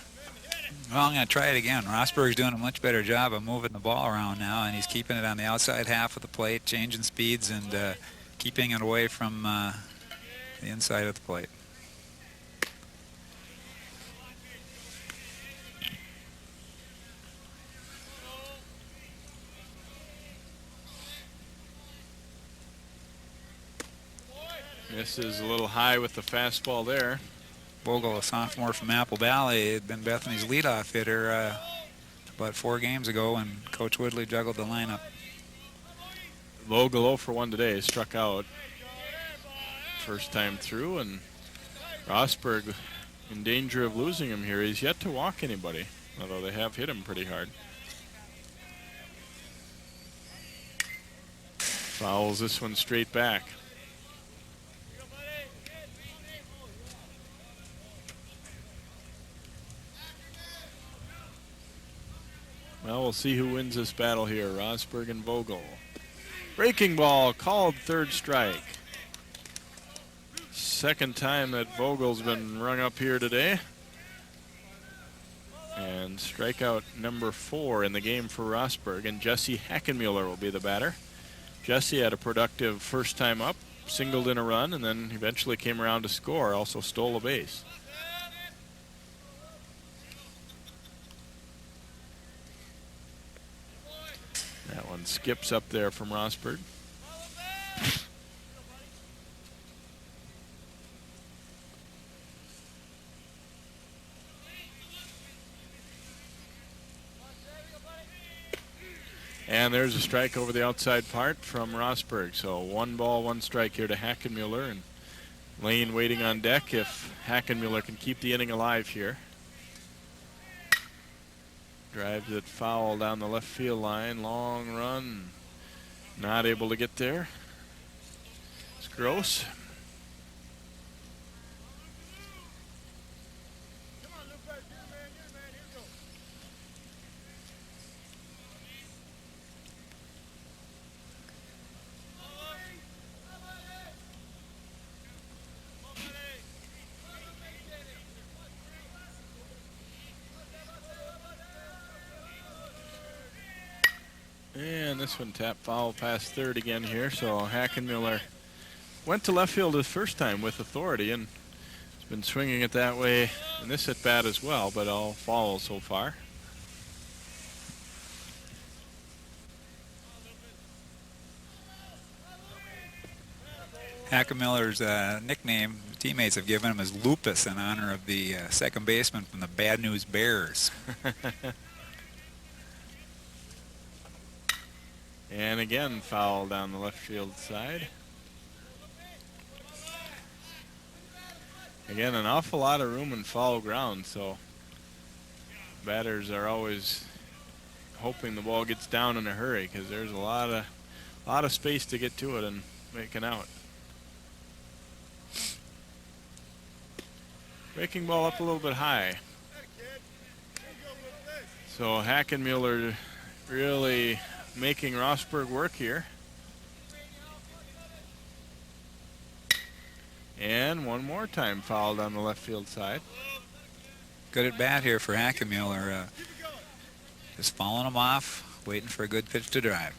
Well, I'm going to try it again. Rosberg's doing a much better job of moving the ball around now, and he's keeping it on the outside half of the plate, changing speeds, and keeping it away from the inside of the plate. Misses a little high with the fastball there. Vogel, a sophomore from Apple Valley, had been Bethany's leadoff hitter about 4 games ago when Coach Woodley juggled the lineup. Vogel 0 for 1 today, struck out first time through, and Rosberg in danger of losing him here. He's yet to walk anybody, although they have hit him pretty hard. Fouls this one straight back. Well, we'll see who wins this battle here, Rosberg and Vogel. Breaking ball, called third strike. Second time that Vogel's been rung up here today. And strikeout number 4 in the game for Rosberg, and Jesse Hackenmuller will be the batter. Jesse had a productive first time up, singled in a run, and then eventually came around to score, also stole a base. That one skips up there from Rosberg. And there's a strike over the outside part from Rosberg. So 1 ball, 1 strike here to Hackenmuller, and Lane waiting on deck if Hackenmuller can keep the inning alive here. Drives it foul down the left field line. Long run. Not able to get there. It's Gross. And this one tapped foul past third again here. So Hackenmuller went to left field his first time with authority, and has been swinging it that way in this at bat as well, but all foul so far. Hackenmiller's nickname teammates have given him is Lupus in honor of the second baseman from the Bad News Bears. And again, foul down the left field side. Again, an awful lot of room in foul ground, so batters are always hoping the ball gets down in a hurry because there's a lot of space to get to it and make an out. Breaking ball up a little bit high. So Hackenmuller really making Rosberg work here. And one more time fouled on the left field side. Good at bat here for Hackenmuller. Just following him off, waiting for a good pitch to drive.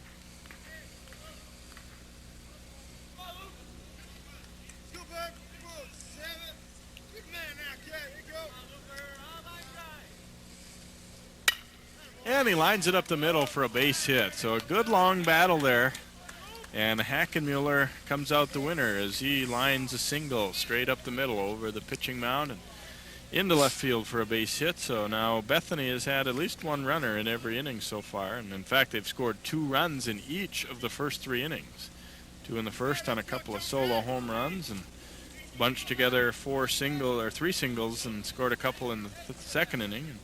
And he lines it up the middle for a base hit. So a good long battle there. And Hackenmuller comes out the winner as he lines a single straight up the middle over the pitching mound and into left field for a base hit. So now Bethany has had at least one runner in every inning so far. And in fact, they've scored 2 runs in each of the first 3 innings. 2 in the first on a couple of solo home runs, and bunched together 3 singles and scored a couple in the second inning.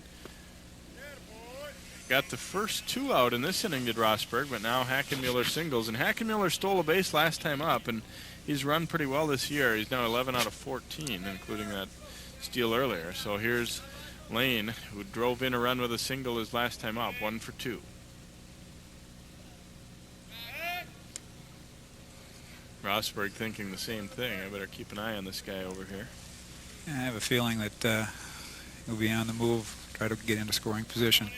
Got the first 2 out in this inning, did Rossberg, but now Hackenmuller singles. And Hackenmuller stole a base last time up, and he's run pretty well this year. He's now 11 out of 14, including that steal earlier. So here's Lane, who drove in a run with a single his last time up, 1 for 2. Rossberg thinking the same thing. I better keep an eye on this guy over here. I have a feeling that he'll be on the move, try to get into scoring position.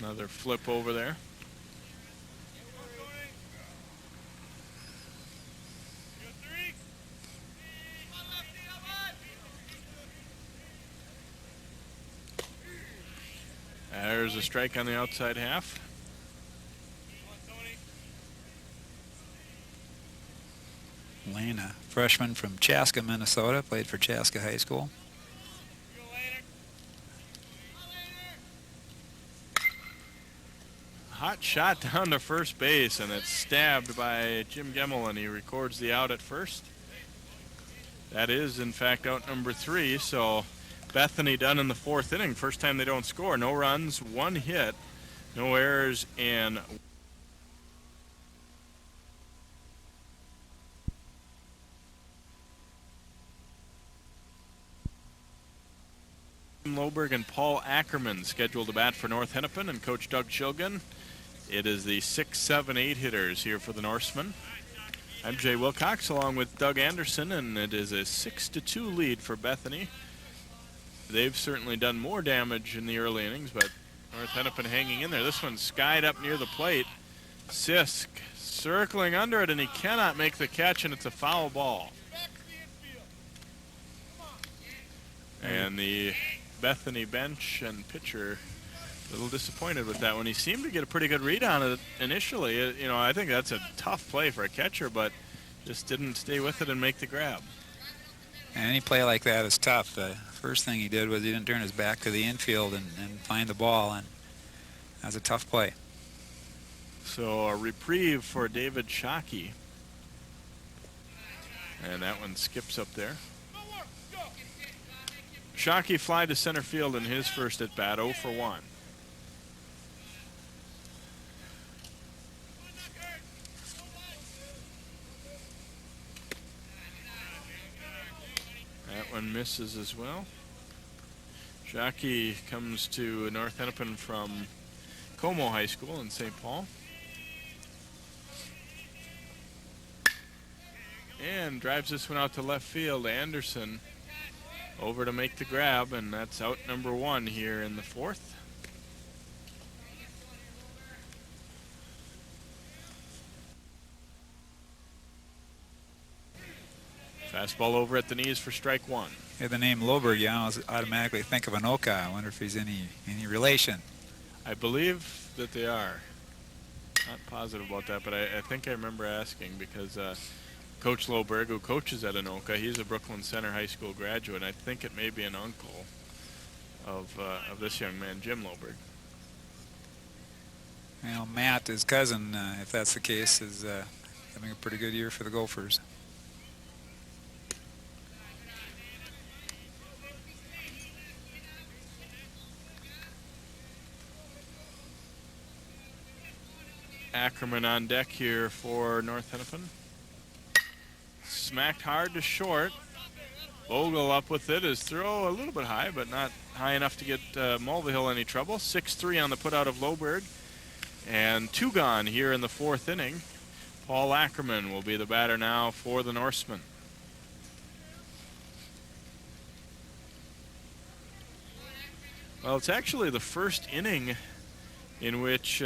Another flip over there. There's a strike on the outside half. Lane, a freshman from Chaska, Minnesota, played for Chaska High School. Hot shot down to first base, and it's stabbed by Jim Gemmel, and he records the out at first. That is, in fact, out number 3. So Bethany done in the 4th inning. First time they don't score. No runs, 1 hit, no errors, and Loberg and Paul Ackerman scheduled to bat for North Hennepin, and Coach Doug Shilgan. It is the 6, 7, 8 hitters here for the Norsemen. I'm Jay Wilcox along with Doug Anderson, and it is a 6-2 lead for Bethany. They've certainly done more damage in the early innings, but North Hennepin hanging in there. This one's skied up near the plate. Sisk circling under it, and he cannot make the catch, and it's a foul ball. And the Bethany bench and pitcher a little disappointed with that one. He seemed to get a pretty good read on it initially. You know, I think that's a tough play for a catcher, but just didn't stay with it and make the grab. And any play like that is tough. First thing he did was he didn't turn his back to the infield and find the ball, and that's a tough play. So a reprieve for David Shockey. And that one skips up there. Shockey fly to center field in his first at bat, 0 for 1. That one misses as well. Shockey comes to North Hennepin from Como High School in St. Paul. And drives this one out to left field. Anderson over to make the grab, and that's out number 1 here in the 4th. Fastball over at the knees for strike 1. Yeah, the name Loberg, you always automatically think of Anoka. I wonder if he's any relation. I believe that they are. Not positive about that, but I think I remember asking because Coach Loberg, who coaches at Anoka, he's a Brooklyn Center High School graduate. I think it may be an uncle of this young man, Jim Loberg. Well, Matt, his cousin, if that's the case, is having a pretty good year for the Gophers. Ackerman on deck here for North Hennepin. Smacked hard to short. Vogel up with it. His throw a little bit high, but not high enough to get Mulvihill any trouble. 6-3 on the putout of Loberg. And 2 gone here in the 4th inning. Paul Ackerman will be the batter now for the Norsemen. Well, it's actually the first inning in which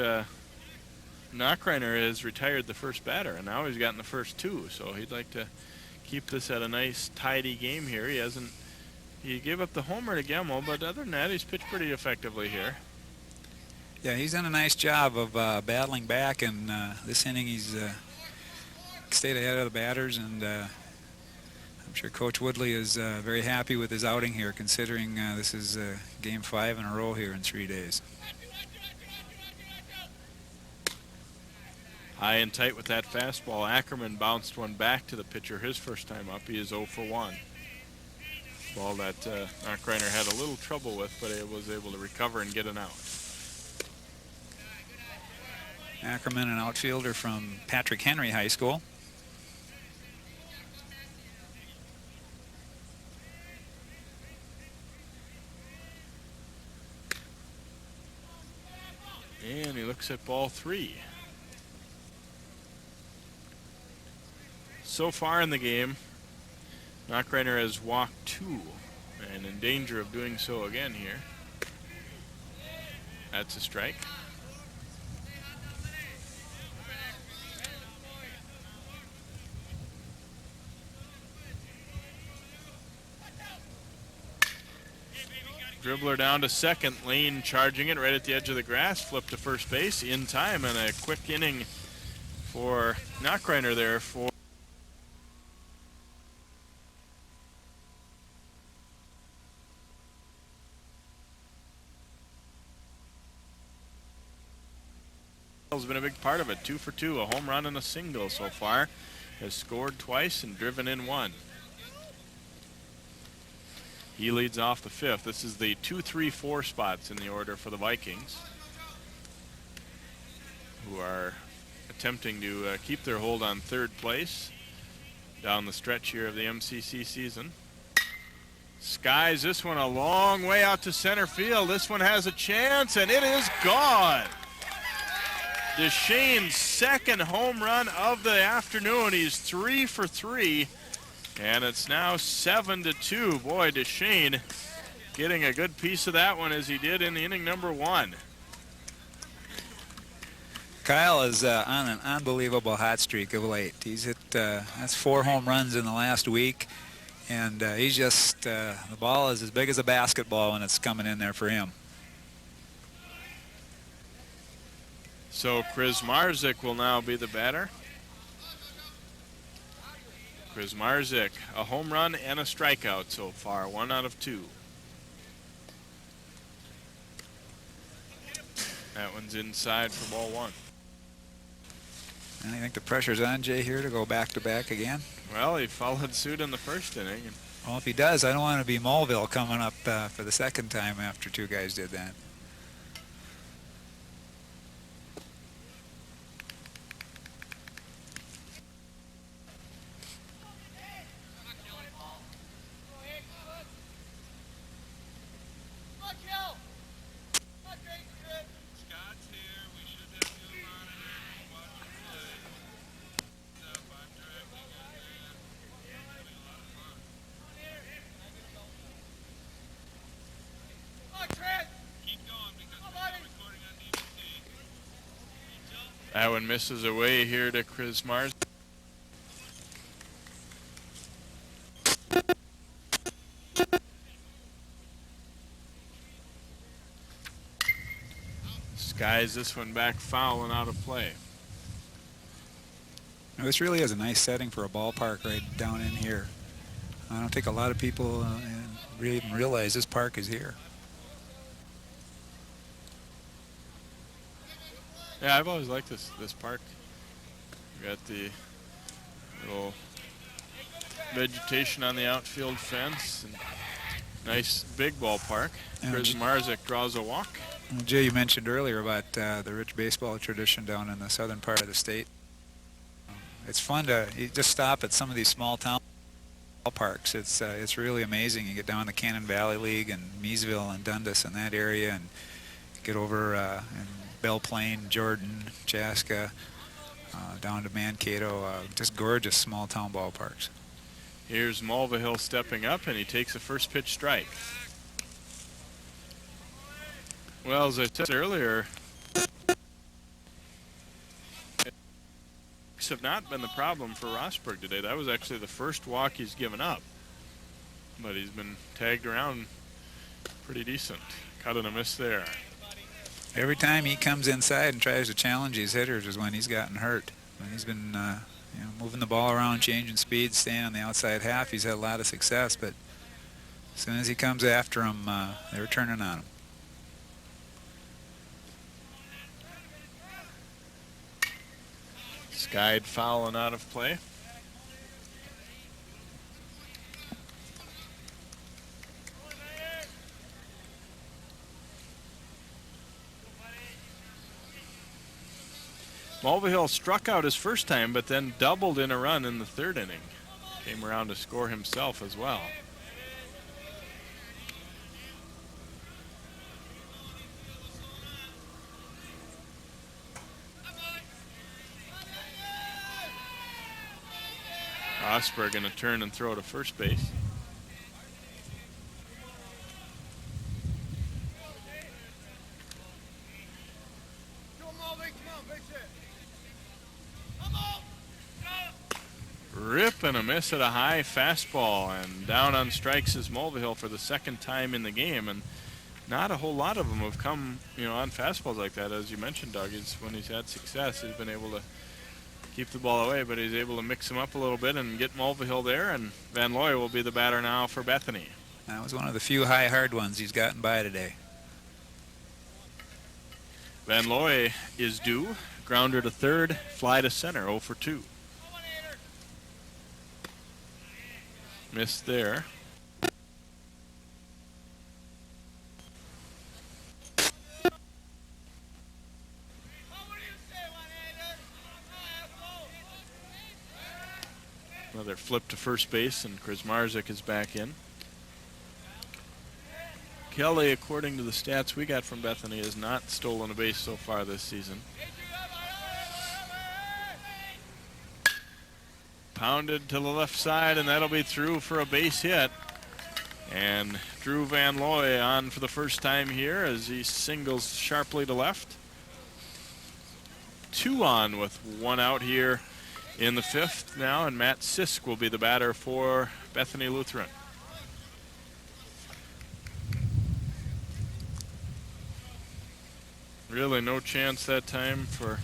Knockreiner has retired the first batter, and now he's gotten the first two, so he'd like to keep this at a nice, tidy game here. He gave up the homer to Gemmel, but other than that, he's pitched pretty effectively here. Yeah, he's done a nice job of battling back, and this inning he's stayed ahead of the batters, and I'm sure Coach Woodley is very happy with his outing here, considering this is game 5 in a row here in 3 days. High and tight with that fastball. Ackerman bounced one back to the pitcher his first time up. He is 0 for 1. Ball that Knockreiner had a little trouble with, but it was able to recover and get an out. Ackerman, an outfielder from Patrick Henry High School. And he looks at ball 3. So far in the game, Knockreiner has walked 2 and in danger of doing so again here. That's a strike. Dribbler down to second. Lane charging it right at the edge of the grass. Flip to first base in time, and a quick inning for Knockreiner there for has been a big part of it. 2 for 2, a home run and a single so far. Has scored twice and driven in 1. He leads off the 5th. This is the 2, 3, 4 spots in the order for the Vikings, who are attempting to keep their hold on 3rd place down the stretch here of the MCC season. Skies this one a long way out to center field. This one has a chance, and it is gone. Deshane's second home run of the afternoon. He's 3 for 3. And it's now 7-2. Boy, Deshane getting a good piece of that one as he did in the inning number 1. Kyle is on an unbelievable hot streak of late. He's hit that's 4 home runs in the last week, and he's just the ball is as big as a basketball when it's coming in there for him. So Chris Marzik will now be the batter. Chris Marzik, a home run and a strikeout so far, 1 out of 2. That one's inside for ball 1. And I think the pressure's on Jay here to go back-to-back again. Well, he followed suit in the first inning. Well, if he does, I don't want to be Mulville coming up for the second time after 2 guys did that. That one misses away here to Chris Mars. Skies this one back foul and out of play. Now, this really is a nice setting for a ballpark right down in here. I don't think a lot of people really even realize this park is here. Yeah, I've always liked this park. We got the little vegetation on the outfield fence. And nice big ballpark. Chris Marzik draws a walk. Jay, you mentioned earlier about the rich baseball tradition down in the southern part of the state. It's fun to just stop at some of these small town ballparks. It's really amazing. You get down the Cannon Valley League and Meesville and Dundas and that area, and get over and Belle Plaine, Jordan, Chaska. down to Mankato. Just gorgeous small-town ballparks. Here's Mulvihill stepping up, and he takes a first pitch strike. Well, as I said earlier, walks have not been the problem for Rosberg today. That was actually the first walk he's given up. But he's been tagged around pretty decent. Cut and a miss there. Every time he comes inside and tries to challenge his hitters is when he's gotten hurt. When he's been moving the ball around, changing speeds, staying on the outside half, he's had a lot of success. But as soon as he comes after him, they're turning on him. Skied foul and out of play. Mulvihill struck out his first time, but then doubled in a run in the third inning. Came around to score himself as well. Rosberg going to turn and throw to first base. Rip and a miss at a high fastball, and down on strikes is Mulvihill for the second time in the game, and not a whole lot of them have come, on fastballs like that. As you mentioned, Doug, when he's had success, he's been able to keep the ball away, but he's able to mix them up a little bit and get Mulvihill there, and Van Looy will be the batter now for Bethany. That was one of the few high hard ones he's gotten by today. Van Looy is due. Grounder to third, fly to center, 0 for 2. Missed there. Another flip to first base, and Krasmarzik is back in. Kelly, according to the stats we got from Bethany, has not stolen a base so far this season. Pounded to the left side, and that'll be through for a base hit. And Drew Van Looy on for the first time here as he singles sharply to left. 2 on with 1 out here in the 5th now, and Matt Sisk will be the batter for Bethany Lutheran. Really no chance that time for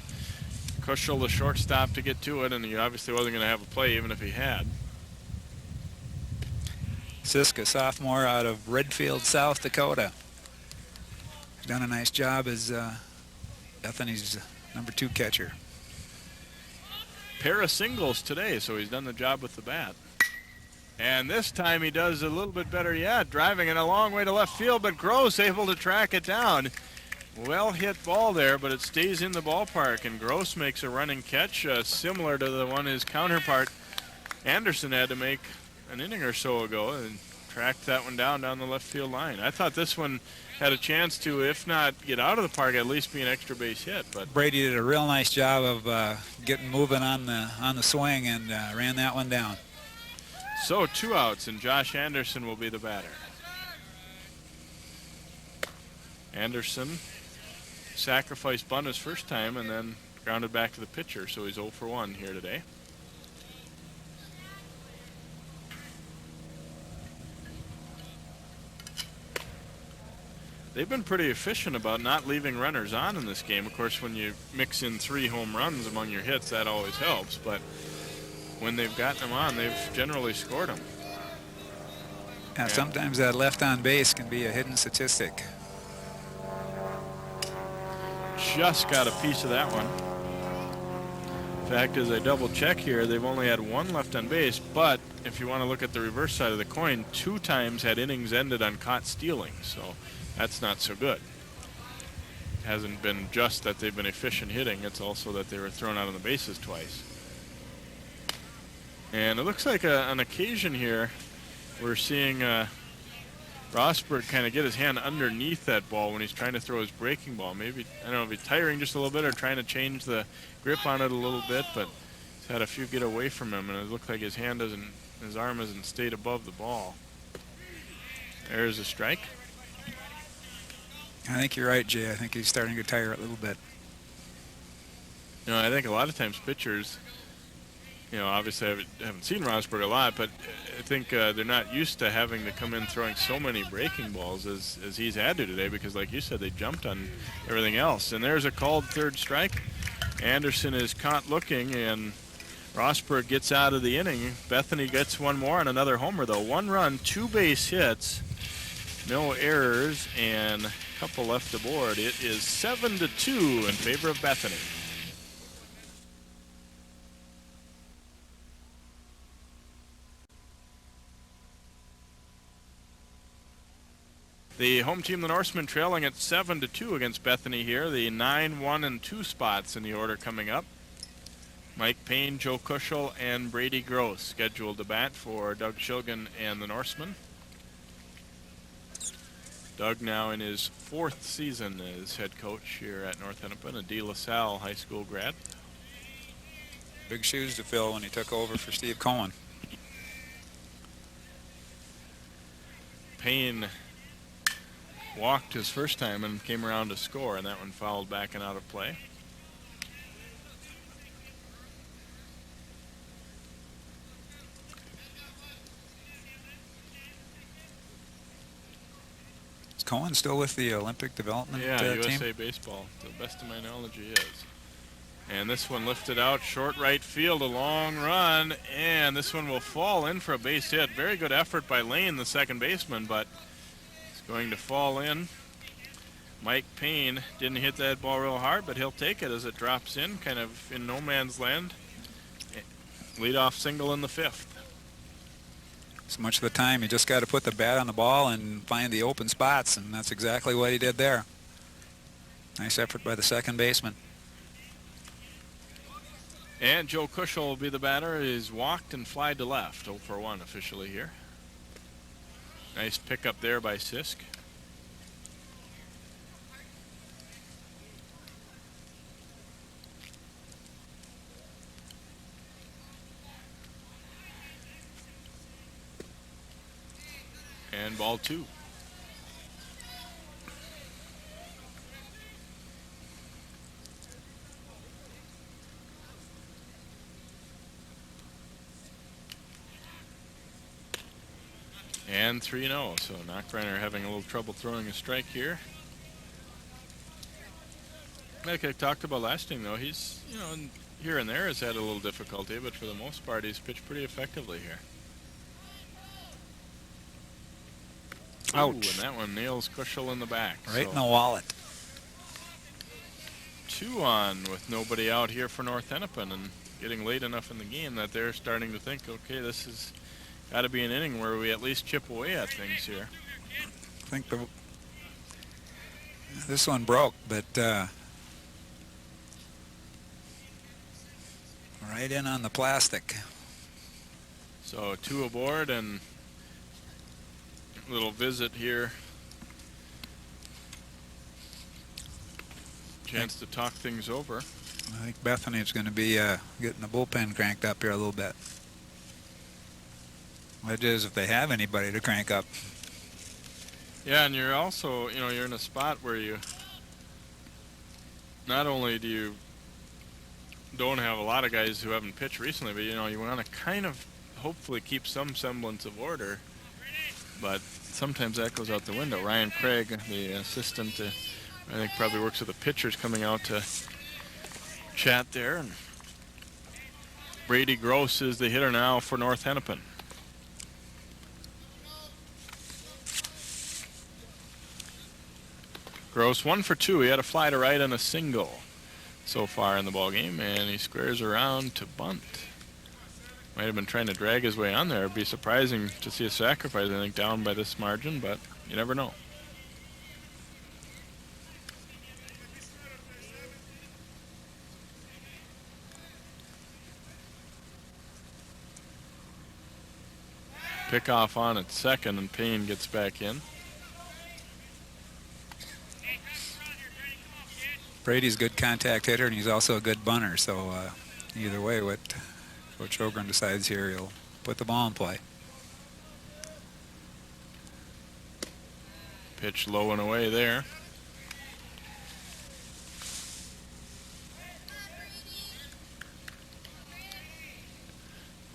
Kushel, the shortstop, to get to it, and he obviously wasn't going to have a play even if he had. Sisk, a sophomore out of Redfield, South Dakota. Done a nice job as Bethany's number 2 catcher. Pair of singles today, so he's done the job with the bat. And this time he does a little bit better yet, driving it a long way to left field, but Gross able to track it down. Well hit ball there, but it stays in the ballpark, and Gross makes a running catch similar to the one his counterpart Anderson had to make an inning or so ago, and tracked that one down the left field line. I thought this one had a chance to, if not get out of the park, at least be an extra base hit. But Brady did a real nice job of getting moving on the swing and ran that one down. So 2 outs, and Josh Anderson will be the batter. Anderson sacrificed bunt his first time and then grounded back to the pitcher, so he's 0 for 1 here today. They've been pretty efficient about not leaving runners on in this game. Of course, when you mix in 3 home runs among your hits, that always helps. But when they've gotten them on, they've generally scored them. Yeah, sometimes that left on base can be a hidden statistic. Just got a piece of that one. In fact, as I double check here, they've only had 1 left on base, but if you want to look at the reverse side of the coin, 2 times had innings ended on caught stealing, so that's not so good. It hasn't been just that they've been efficient hitting, it's also that they were thrown out on the bases twice. And it looks like on occasion here we're seeing Rosberg kind of get his hand underneath that ball when he's trying to throw his breaking ball. Maybe, I don't know if he's tiring just a little bit or trying to change the grip on it a little bit, but he's had a few get away from him, and it looks like his arm hasn't stayed above the ball. There's a strike. I think you're right, Jay. I think he's starting to tire a little bit. You know, I think a lot of times pitchers, you know, obviously I haven't seen Rosberg a lot, but I think they're not used to having to come in throwing so many breaking balls as he's had to today, because like you said, they jumped on everything else. And there's a called third strike. Anderson is caught looking, and Rosberg gets out of the inning. Bethany gets one more and another homer, though. 1 run, 2 base hits, no errors, and a couple left aboard. It is 7-2 in favor of Bethany. The home team, the Norsemen, trailing at 7-2 against Bethany here. The 9, 1, and 2 spots in the order coming up. Mike Payne, Joe Kuschel, and Brady Gross scheduled to bat for Doug Shilgan and the Norsemen. Doug now in his 4th season as head coach here at North Hennepin, a De La Salle High School grad. Big shoes to fill when he took over for Steve Cohen. Payne walked his first time and came around to score, and that one fouled back and out of play. Is Cohen still with the Olympic development team? USA team? Baseball, to the best of my knowledge, he is. And this one lifted out short right field, a long run, and this one will fall in for a base hit. Very good effort by Lane, the second baseman, but it's going to fall in. Mike Payne didn't hit that ball real hard, but he'll take it as it drops in, kind of in no man's land. Leadoff single in the 5th. So much of the time, you just got to put the bat on the ball and find the open spots, and that's exactly what he did there. Nice effort by the second baseman. And Joe Kuschel will be the batter. He's walked and flied to left. 0 for 1 officially here. Nice pickup there by Sisk. And ball 2. And 3-0, so Knockbrenner having a little trouble throwing a strike here. Like I talked about last inning, though, he's, you know, here and there has had a little difficulty, but for the most part, he's pitched pretty effectively here. Ouch. Ooh, and that one nails Kuschel in the back. Right in the wallet. 2 on with nobody out here for North Hennepin, and getting late enough in the game that they're starting to think, okay, this has got to be an inning where we at least chip away at things here. I think this one broke, but right in on the plastic. So 2 aboard, and a little visit here. Chance to talk things over. I think Bethany is going to be getting the bullpen cranked up here a little bit. That is, if they have anybody to crank up. Yeah, and you're also, you know, you're in a spot where you not only don't have a lot of guys who haven't pitched recently, but, you know, you want to kind of hopefully keep some semblance of order. But sometimes that goes out the window. Ryan Craig, the assistant, I think probably works with the pitchers, coming out to chat there. And Brady Gross is the hitter now for North Hennepin. Gross 1 for 2. He had a fly to right and a single so far in the ball game, and he squares around to bunt. Might have been trying to drag his way on there. It'd be surprising to see a sacrifice, I think, down by this margin, but you never know. Pickoff on at second, and Payne gets back in. Brady's a good contact hitter, and he's also a good bunter. So either way, what Coach Ogren decides here, he'll put the ball in play. Pitch low and away there.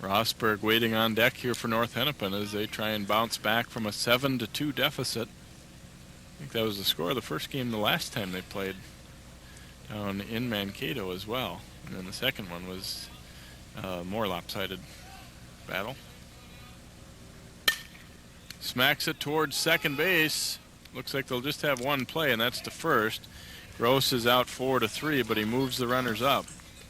Rosberg waiting on deck here for North Hennepin as they try and bounce back from a 7-2 deficit. I think that was the score of the first game the last time they played down in Mankato as well. And then the second one was a more lopsided battle. Smacks it towards second base. Looks like they'll just have one play, and that's to first. Gross is out 4-3, but he moves the runners up.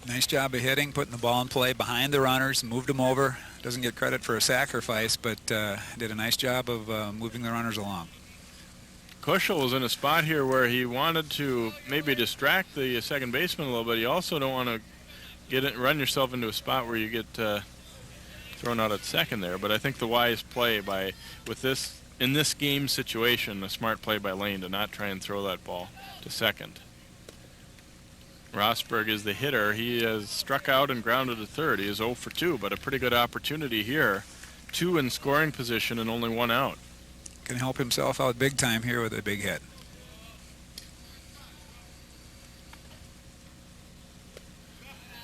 Nice job of hitting, putting the ball in play behind the runners, moved them over. Doesn't get credit for a sacrifice, but did a nice job of moving the runners along. Kushel was in a spot here where he wanted to maybe distract the second baseman a little bit. You also don't want to run yourself into a spot where you get thrown out at second there. But I think the wise play in this game situation, a smart play by Lane to not try and throw that ball to second. Rosberg is the hitter. He has struck out and grounded to third. He is 0-2, but a pretty good opportunity here. 2 in scoring position and only 1 out. Can help himself out big time here with a big hit.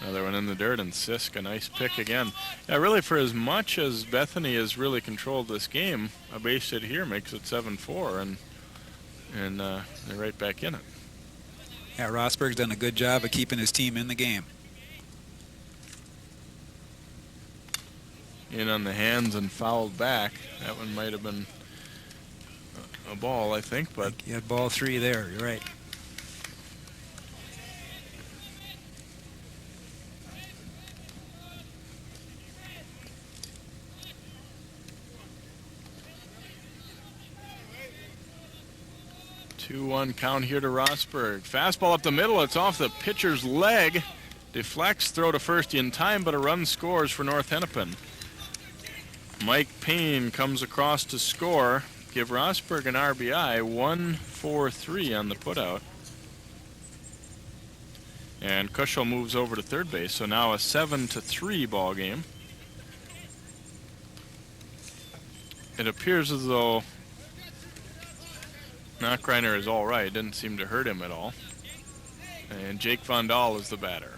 Another one in the dirt, and Sisk, a nice pick again. Yeah, really, for as much as Bethany has really controlled this game, a base hit here makes it 7-4, and they're right back in it. Yeah, Rosberg's done a good job of keeping his team in the game. In on the hands and fouled back. That one might have been a ball, I think, but he had ball 3 there. You're right. Two-one count here to Rosberg. Fastball up the middle. It's off the pitcher's leg. Deflects, throw to first in time, but a run scores for North Hennepin. Mike Payne comes across to score. Give Rosberg an RBI. 1-4-3 on the putout. And Kushel moves over to third base, so now a 7-3 ball game. It appears as though Knockreiner is all right. Didn't seem to hurt him at all. And Jake Von Dahl is the batter.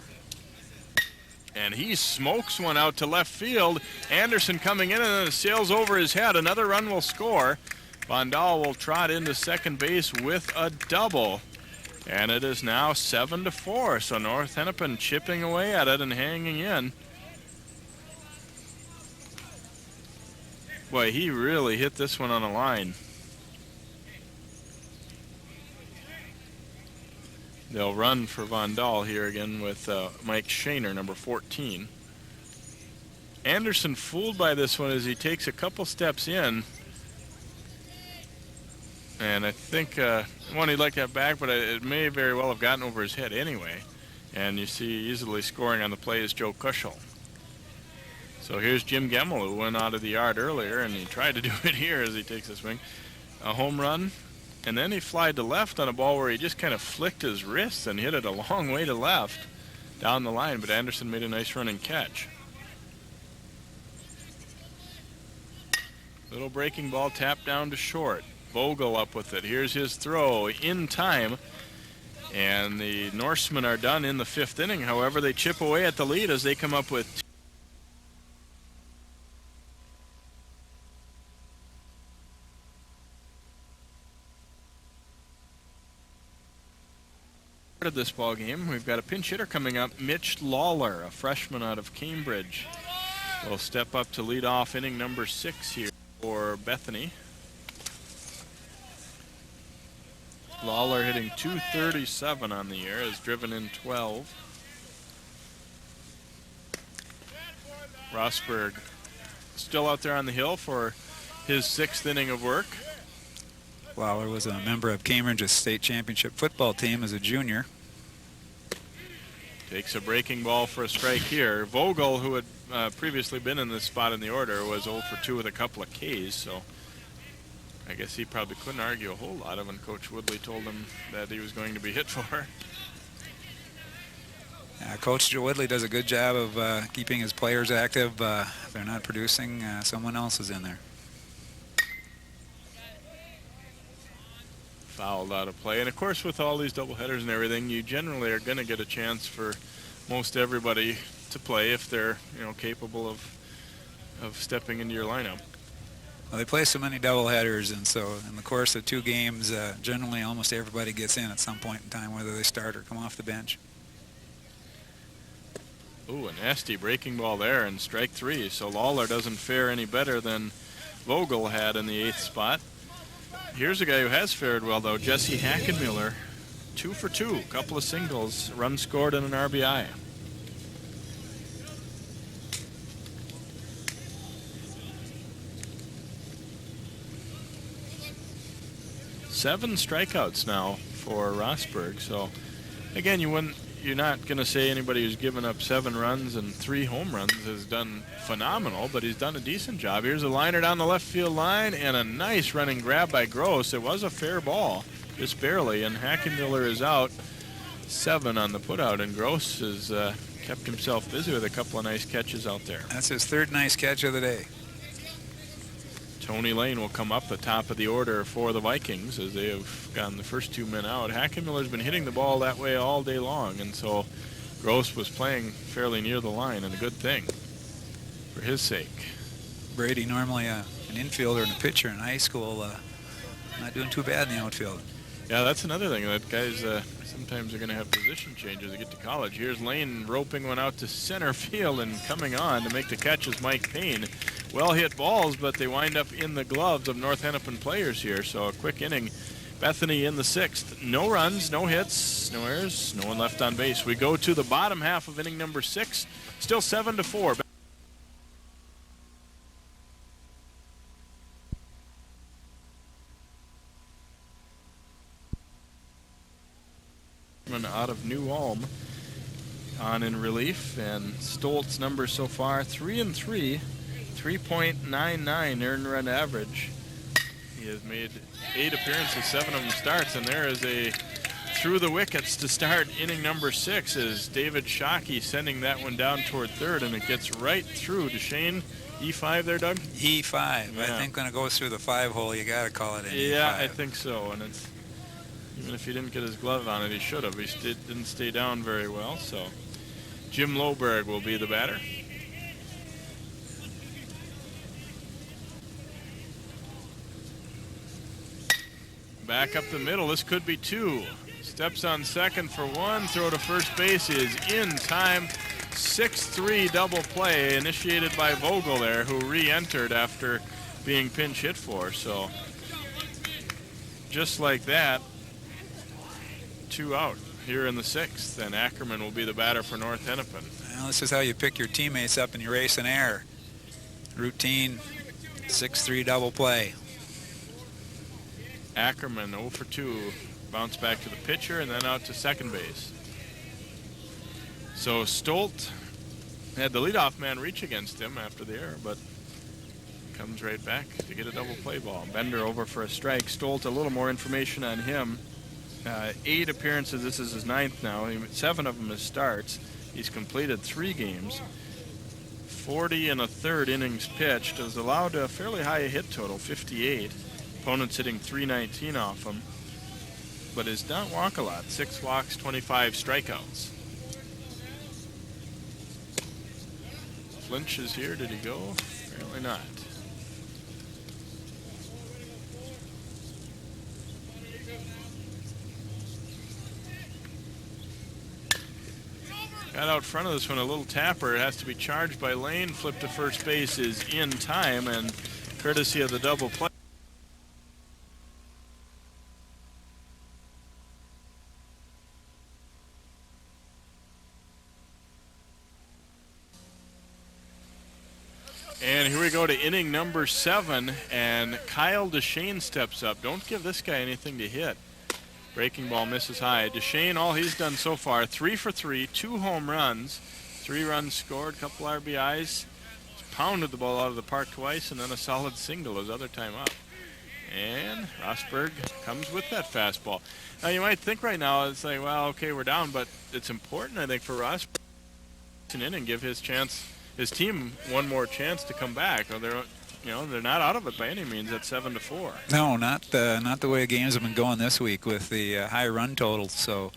And he smokes one out to left field. Anderson coming in, and then it sails over his head. Another run will score. Von Dahl will trot into second base with a double. And it is now 7-4. So North Hennepin chipping away at it and hanging in. Boy, he really hit this one on a line. They'll run for Von Dahl here again with Mike Shaner, number 14. Anderson fooled by this one as he takes a couple steps in. And I think he'd like to have back, but it may very well have gotten over his head anyway. And you see easily scoring on the play is Joe Kushel. So here's Jim Gemmel, who went out of the yard earlier, and he tried to do it here as he takes a swing. A home run. And then he flied to left on a ball where he just kind of flicked his wrists and hit it a long way to left down the line, but Anderson made a nice running catch. Little breaking ball tapped down to short. Vogel up with it. Here's his throw in time. And the Norsemen are done in the 5th inning. However, they chip away at the lead as they come up with of this ball game. We've got a pinch hitter coming up, Mitch Lawler, a freshman out of Cambridge. Will step up to lead off inning number 6 here for Bethany. Lawler hitting .237 on the year, has driven in 12. Rosberg still out there on the hill for his 6th inning of work. Lawler was a member of Cambridge's state championship football team as a junior. Takes a breaking ball for a strike here. Vogel, who had previously been in this spot in the order, was 0-for-2 with a couple of Ks, so I guess he probably couldn't argue a whole lot of when Coach Woodley told him that he was going to be hit for. Coach Joe Woodley does a good job of keeping his players active. If they're not producing, someone else is in there. Fouled out of play. And of course, with all these doubleheaders and everything, you generally are going to get a chance for most everybody to play if they're, capable of stepping into your lineup. Well, they play so many doubleheaders, and so in the course of 2 games, generally almost everybody gets in at some point in time, whether they start or come off the bench. Ooh, a nasty breaking ball there, and strike 3. So Lawler doesn't fare any better than Vogel had in the 8th spot. Here's a guy who has fared well, though, Jesse Hackenmüller. 2 for 2, couple of singles, run scored and an RBI. Seven strikeouts now for Rosberg. So again, you're not going to say anybody who's given up 7 runs and 3 home runs has done phenomenal, but he's done a decent job. Here's a liner down the left field line and a nice running grab by Gross. It was a fair ball, just barely, and Hackenmüller is out. 7 on the putout, and Gross has kept himself busy with a couple of nice catches out there. That's his 3rd nice catch of the day. Tony Lane will come up the top of the order for the Vikings as they have gotten the first 2 men out. Hackenmüller's been hitting the ball that way all day long, and so Gross was playing fairly near the line, and a good thing for his sake. Brady, normally an infielder and a pitcher in high school, not doing too bad in the outfield. Yeah, that's another thing. That guys sometimes are going to have position changes to get to college. Here's Lane roping one out to center field, and coming on to make the catch is Mike Payne. Well hit balls, but they wind up in the gloves of North Hennepin players here. So a quick inning. Bethany in the 6th. No runs, no hits, no errors, no one left on base. We go to the bottom half of inning number 6. Still 7-4. Out of New Ulm on in relief, and Stoltz numbers so far 3-3, 3.99 earned run average. He has made 8 appearances, 7 of them starts, and there is a through the wickets to start inning number 6 is David Shockey sending that one down toward 3rd, and it gets right through to Shane. E5 there, Doug? E5. Yeah. I think when it goes through the 5 hole, you got to call it an E5. Yeah, I think so, and it's even if he didn't get his glove on it, he should have. He didn't stay down very well, so Jim Loberg will be the batter. Back up the middle. This could be 2. Steps on second for 1. Throw to first base is in time. 6-3 double play initiated by Vogel there, who re-entered after being pinch hit for. So just like that, 2 out here in the 6th, and Ackerman will be the batter for North Hennepin. Well, this is how you pick your teammates up in your race and air. Routine 6-3 double play. Ackerman 0 for 2, bounce back to the pitcher and then out to second base. So Stolt had the leadoff man reach against him after the error, but comes right back to get a double play ball. Bender over for a strike. Stolt, a little more information on him. 8 appearances, this is his 9th now, 7 of them as starts. He's completed 3 games, 40 1/3 innings pitched, has allowed a fairly high hit total, 58. Opponents hitting 319 off him, but does not walk a lot, 6 walks, 25 strikeouts. Flinch is here, did he go? Apparently not. Got out front of this one, a little tapper. It has to be charged by Lane. Flip to first base is in time, and courtesy of the double play. And here we go to inning number 7, and Kyle DeShane steps up. Don't give this guy anything to hit. Breaking ball misses high. DeShane, all he's done so far, 3 for 3, 2 home runs, 3 runs scored, couple RBIs. He's pounded the ball out of the park twice, and then a solid single his other time up. And Rosberg comes with that fastball. Now you might think right now, it's like, well, okay, we're down, but it's important, I think, for Rosberg and give his team one more chance to come back. Or they're not out of it by any means at 7-4. No, not the way games have been going this week with the high run totals. So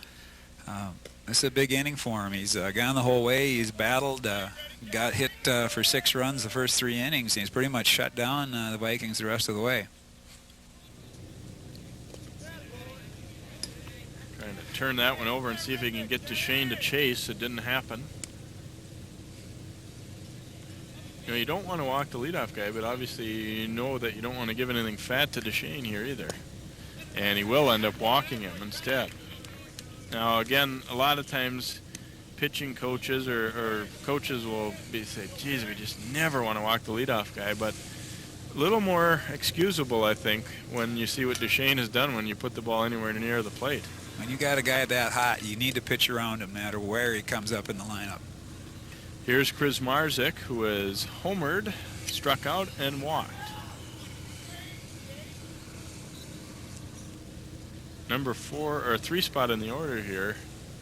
this is a big inning for him. He's gone the whole way. He's battled, got hit for 6 runs the first 3 innings. He's pretty much shut down the Vikings the rest of the way. Trying to turn that one over and see if he can get Duchesne to chase. It didn't happen. You don't want to walk the leadoff guy, but obviously you know that you don't want to give anything fat to Duchesne here either. And he will end up walking him instead. Now, again, a lot of times pitching coaches or coaches will say, geez, we just never want to walk the leadoff guy. But a little more excusable, I think, when you see what Duchesne has done when you put the ball anywhere near the plate. When you got a guy that hot, you need to pitch around him no matter where he comes up in the lineup. Here's Chris Marzik, who is homered, struck out, and walked. Number 4 or 3 spot in the order here.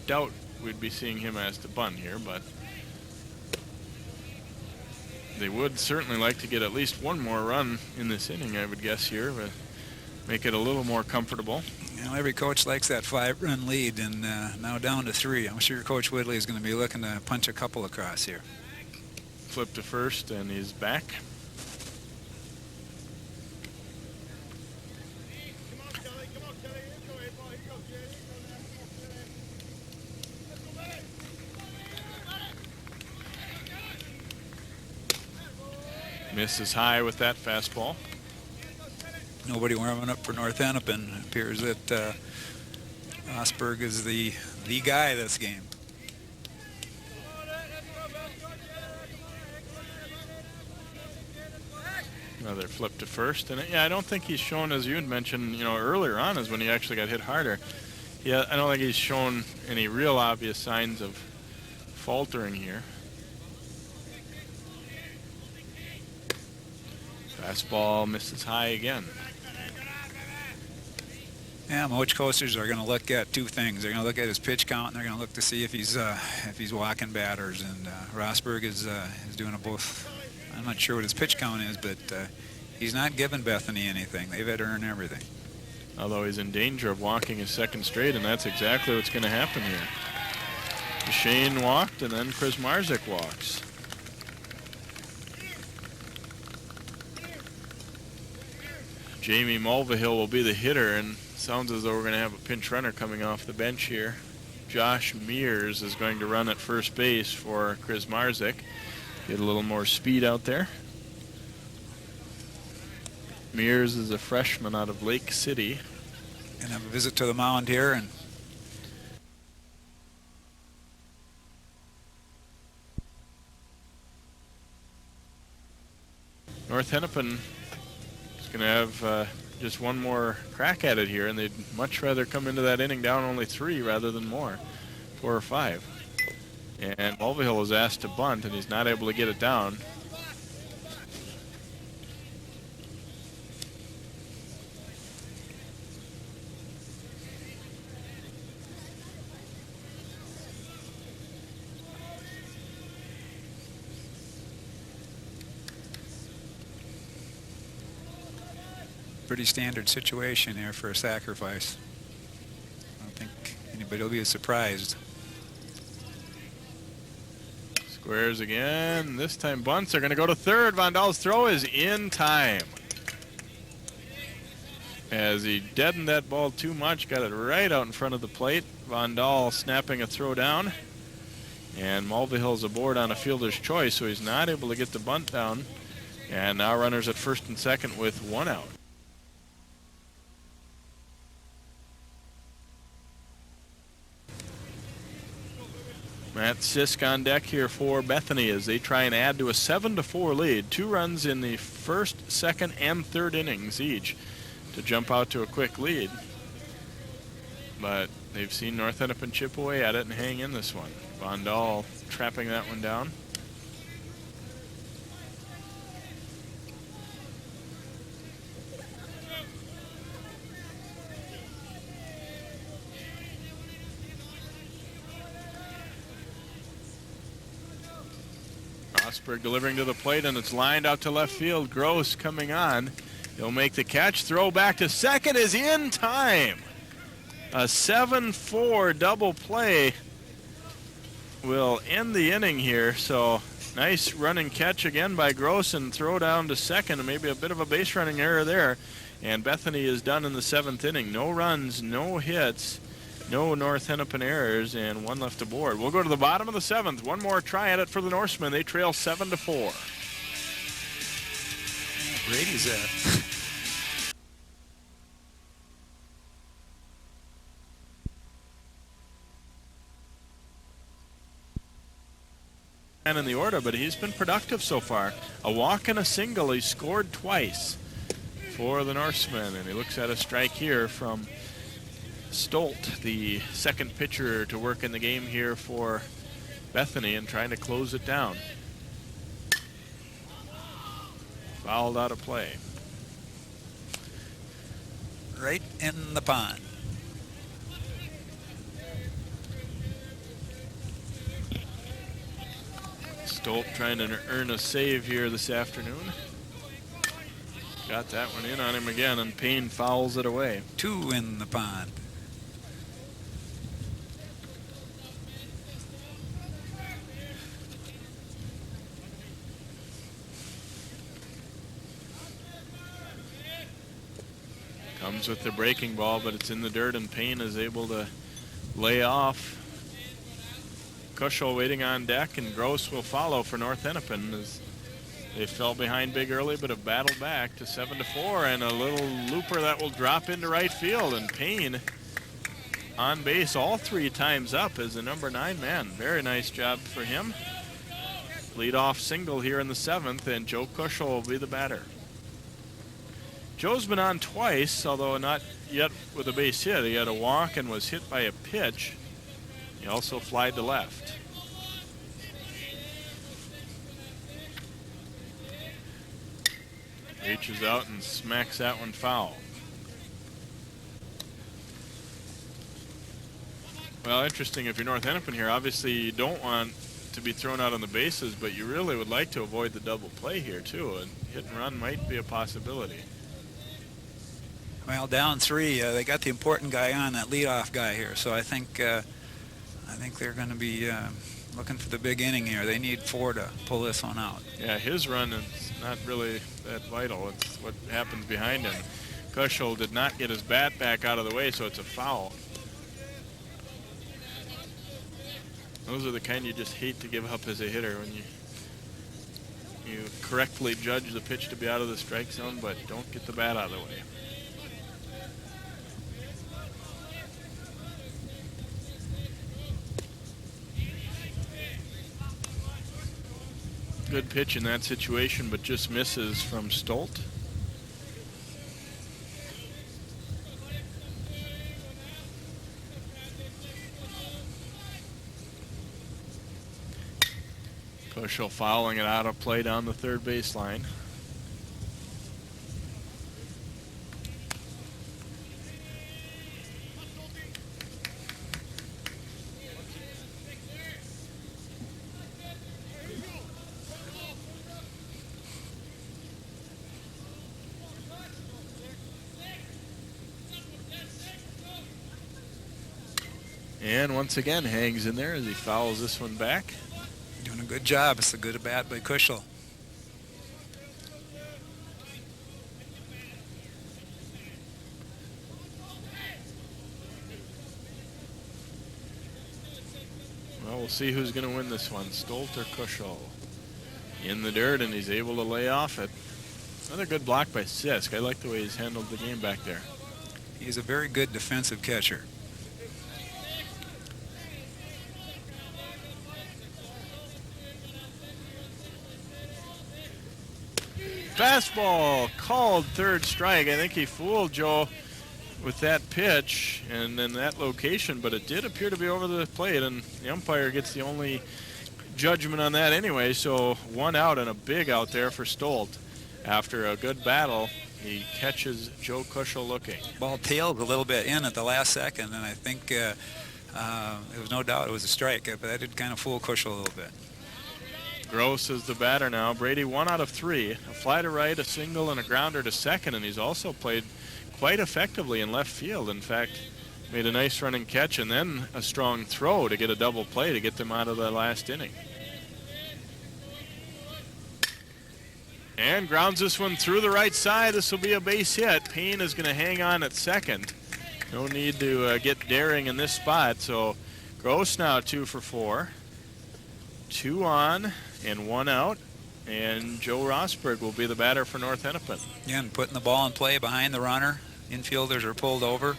Doubt we'd be seeing him as the bunt here, but they would certainly like to get at least one more run in this inning, I would guess here, but make it a little more comfortable. Every coach likes that 5-run lead, and now down to 3. I'm sure Coach Whitley is going to be looking to punch a couple across here. Flip to first, and he's back. Misses high with that fastball. Nobody warming up for North Hennepin. It appears that Rosberg is the guy this game. Another flip to first, and I don't think he's shown, as you had mentioned, earlier on, is when he actually got hit harder. Yeah, I don't think he's shown any real obvious signs of faltering here. Fastball misses high again. Yeah, most coaches are going to look at 2 things. They're going to look at his pitch count, and they're going to look to see if he's walking batters. And Rosberg is doing a both. I'm not sure what his pitch count is, but he's not giving Bethany anything. They've had to earn everything. Although he's in danger of walking his 2nd straight, and that's exactly what's going to happen here. Duchesne walked, and then Chris Marzik walks. Jamie Mulvihill will be the hitter, and sounds as though we're going to have a pinch runner coming off the bench here. Josh Mears is going to run at first base for Chris Marzik. Get a little more speed out there. Mears is a freshman out of Lake City. And have a visit to the mound here. And North Hennepin is going to have just one more crack at it here, and they'd much rather come into that inning down only 3 rather than more, 4 or 5. And Mulvihill is asked to bunt, and he's not able to get it down. pretty standard situation here for a sacrifice. I don't think anybody will be surprised. Squares again. This time bunts are going to go to third. Von Dahl's throw is in time. As he deadened that ball too much, got it right out in front of the plate. Von Dahl snapping a throw down. And Mulvihill's aboard on a fielder's choice, so he's not able to get the bunt down. And now runners at first and second with 1 out. Matt Sisk on deck here for Bethany as they try and add to a 7-4 lead. 2 runs in the first, second, and third innings each to jump out to a quick lead. But they've seen North Hennepin chip away at it and hang in this one. Von Dahl trapping that one down. Mossberg delivering to the plate, and it's lined out to left field. Gross coming on. He'll make the catch. Throw back to second is in time. A 7-4 double play will end the inning here. So nice running catch again by Gross and throw down to second, and maybe a bit of a base running error there. And Bethany is done in the 7th inning. No runs, no hits, no North Hennepin errors, and 1 left aboard. We'll go to the bottom of the 7th. One more try at it for the Norsemen. They trail 7-4. Brady's at. In the order, but he's been productive so far. A walk and a single. He scored twice for the Norsemen, and he looks at a strike here from Stolt, the second pitcher to work in the game here for Bethany, and trying to close it down. Fouled out of play. Right in the pond. Stolt trying to earn a save here this afternoon. Got that one in on him again, and Payne fouls it away. 2 in the pond. Comes with the breaking ball, but it's in the dirt, and Payne is able to lay off. Kushel waiting on deck, and Gross will follow for North Hennepin as they fell behind big early, but have battled back to 7-4, and a little looper that will drop into right field, and Payne on base all 3 times up as the number 9 man. Very nice job for him. Leadoff single here in the 7th, and Joe Kushel will be the batter. Joe's been on twice, although not yet with a base hit. He had a walk and was hit by a pitch. He also flied to left. Reaches out and smacks that one foul. Well, interesting if you're North Hennepin here. Obviously, you don't want to be thrown out on the bases, but you really would like to avoid the double play here, too. And hit and run might be a possibility. Well, down 3, they got the important guy on, that leadoff guy here. So I think they're going to be looking for the big inning here. They need 4 to pull this one out. Yeah, his run is not really that vital. It's what happens behind him. Kushel did not get his bat back out of the way, so it's a foul. Those are the kind you just hate to give up as a hitter, when you correctly judge the pitch to be out of the strike zone, but don't get the bat out of the way. Good pitch in that situation, but just misses from Stolt. Kushel fouling it out of play down the third baseline. And once again hangs in there as he fouls this one back. Doing a good job. It's a good bat by Kushel. Well, we'll see who's going to win this one, Stolt or Kushel. In the dirt, and he's able to lay off it. Another good block by Sisk. I like the way he's handled the game back there. He's a very good defensive catcher. Fastball called, third strike. I think he fooled Joe with that pitch and then that location, but it did appear to be over the plate, and the umpire gets the only judgment on that anyway. So 1 out and a big out there for Stolt. After a good battle, he catches Joe Kushel looking. Ball tailed a little bit in at the last second, and I think there was no doubt it was a strike, but that did kind of fool Kushel a little bit. Gross is the batter now. Brady 1 out of 3. A fly to right, a single, and a grounder to second, and he's also played quite effectively in left field. In fact, made a nice running catch and then a strong throw to get a double play to get them out of the last inning. And grounds this one through the right side. This will be a base hit. Payne is going to hang on at second. No need to get daring in this spot. So Gross now 2 for 4. 2 on and 1 out. And Joe Rosberg will be the batter for North Hennepin. Yeah, and putting the ball in play behind the runner. Infielders are pulled over.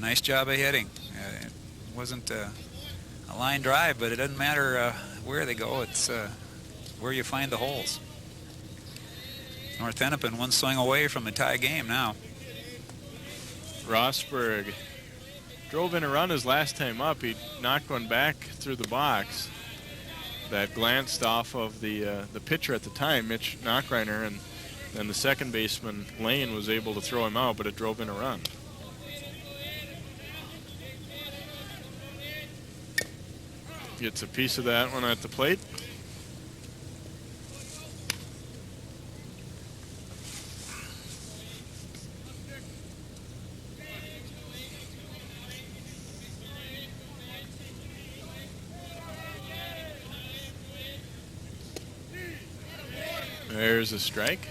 Nice job of hitting. It wasn't a line drive, but it doesn't matter where they go. It's where you find the holes. North Hennepin 1 swing away from a tie game now. Rosberg drove in a run his last time up. He knocked one back through the box that glanced off of the pitcher at the time, Mitch Knockreiner, and then the second baseman, Lane, was able to throw him out, but it drove in a run. Gets a piece of that one at the plate. There's a strike.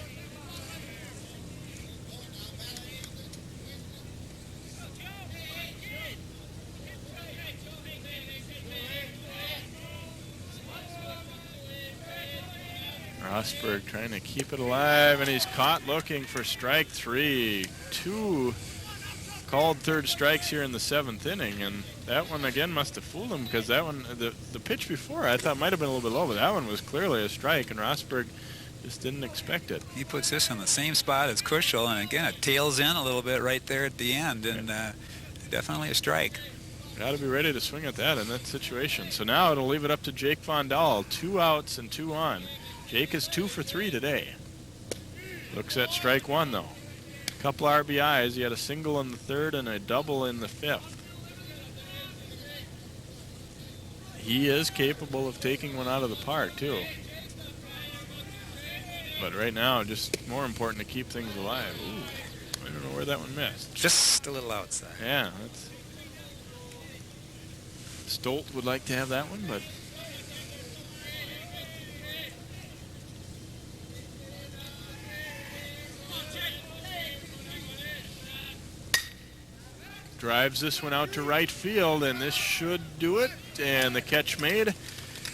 Rosberg trying to keep it alive, and he's caught looking for strike 3. 2 called third strikes here in the 7th inning, and that one again must have fooled him, because that one, the pitch before I thought might have been a little bit low, but that one was clearly a strike, and Rosberg just didn't expect it. He puts this in the same spot as Kushel, and again it tails in a little bit right there at the end, and definitely a strike. Got to be ready to swing at that in that situation. So now it'll leave it up to Jake Von Dahl. 2 outs and 2 on. Jake is 2 for 3 today. Looks at strike 1 though. Couple RBIs. He had a single in the 3rd and a double in the 5th. He is capable of taking one out of the park too. But right now, just more important to keep things alive. Ooh, I don't know where that one missed. Just a little outside. Yeah, Stolt would like to have that one, but drives this one out to right field, and this should do it. And the catch made.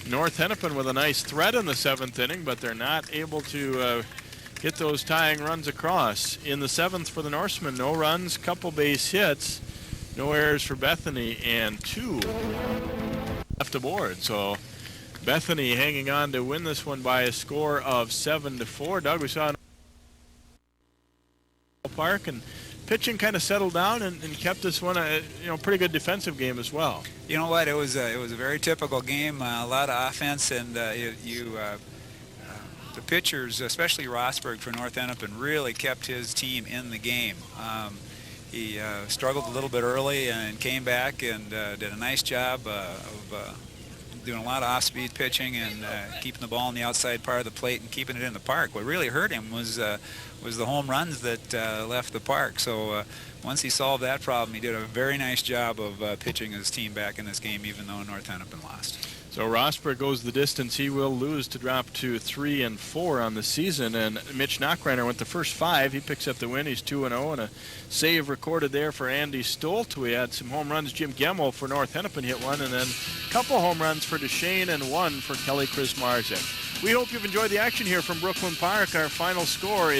North Hennepin with a nice threat in the 7th inning, but they're not able to get those tying runs across. In the 7th for the Norsemen, no runs, couple base hits, no errors for Bethany, and 2 left aboard. So Bethany hanging on to win this one by a score of 7-4. Doug, we saw in the park, and pitching kind of settled down and kept this one a pretty good defensive game as well. You know what? It was a very typical game. A lot of offense, and the pitchers, especially Rosberg for North Hennepin, really kept his team in the game. He struggled a little bit early and came back and did a nice job of doing a lot of off-speed pitching and keeping the ball on the outside part of the plate and keeping it in the park. What really hurt him was the home runs that left the park. So once he solved that problem, he did a very nice job of pitching his team back in this game, even though North Hennepin lost. So Rosberg goes the distance. He will lose to drop to 3-4 on the season. And Mitch Knockreiner went the first 5. He picks up the win. He's 2-0, and a save recorded there for Andy Stolt. We had some home runs. Jim Gemmel for North Hennepin hit one, and then a couple home runs for Duchesne and 1 for Kelly Chris Marzek. We hope you've enjoyed the action here from Brooklyn Park. Our final score is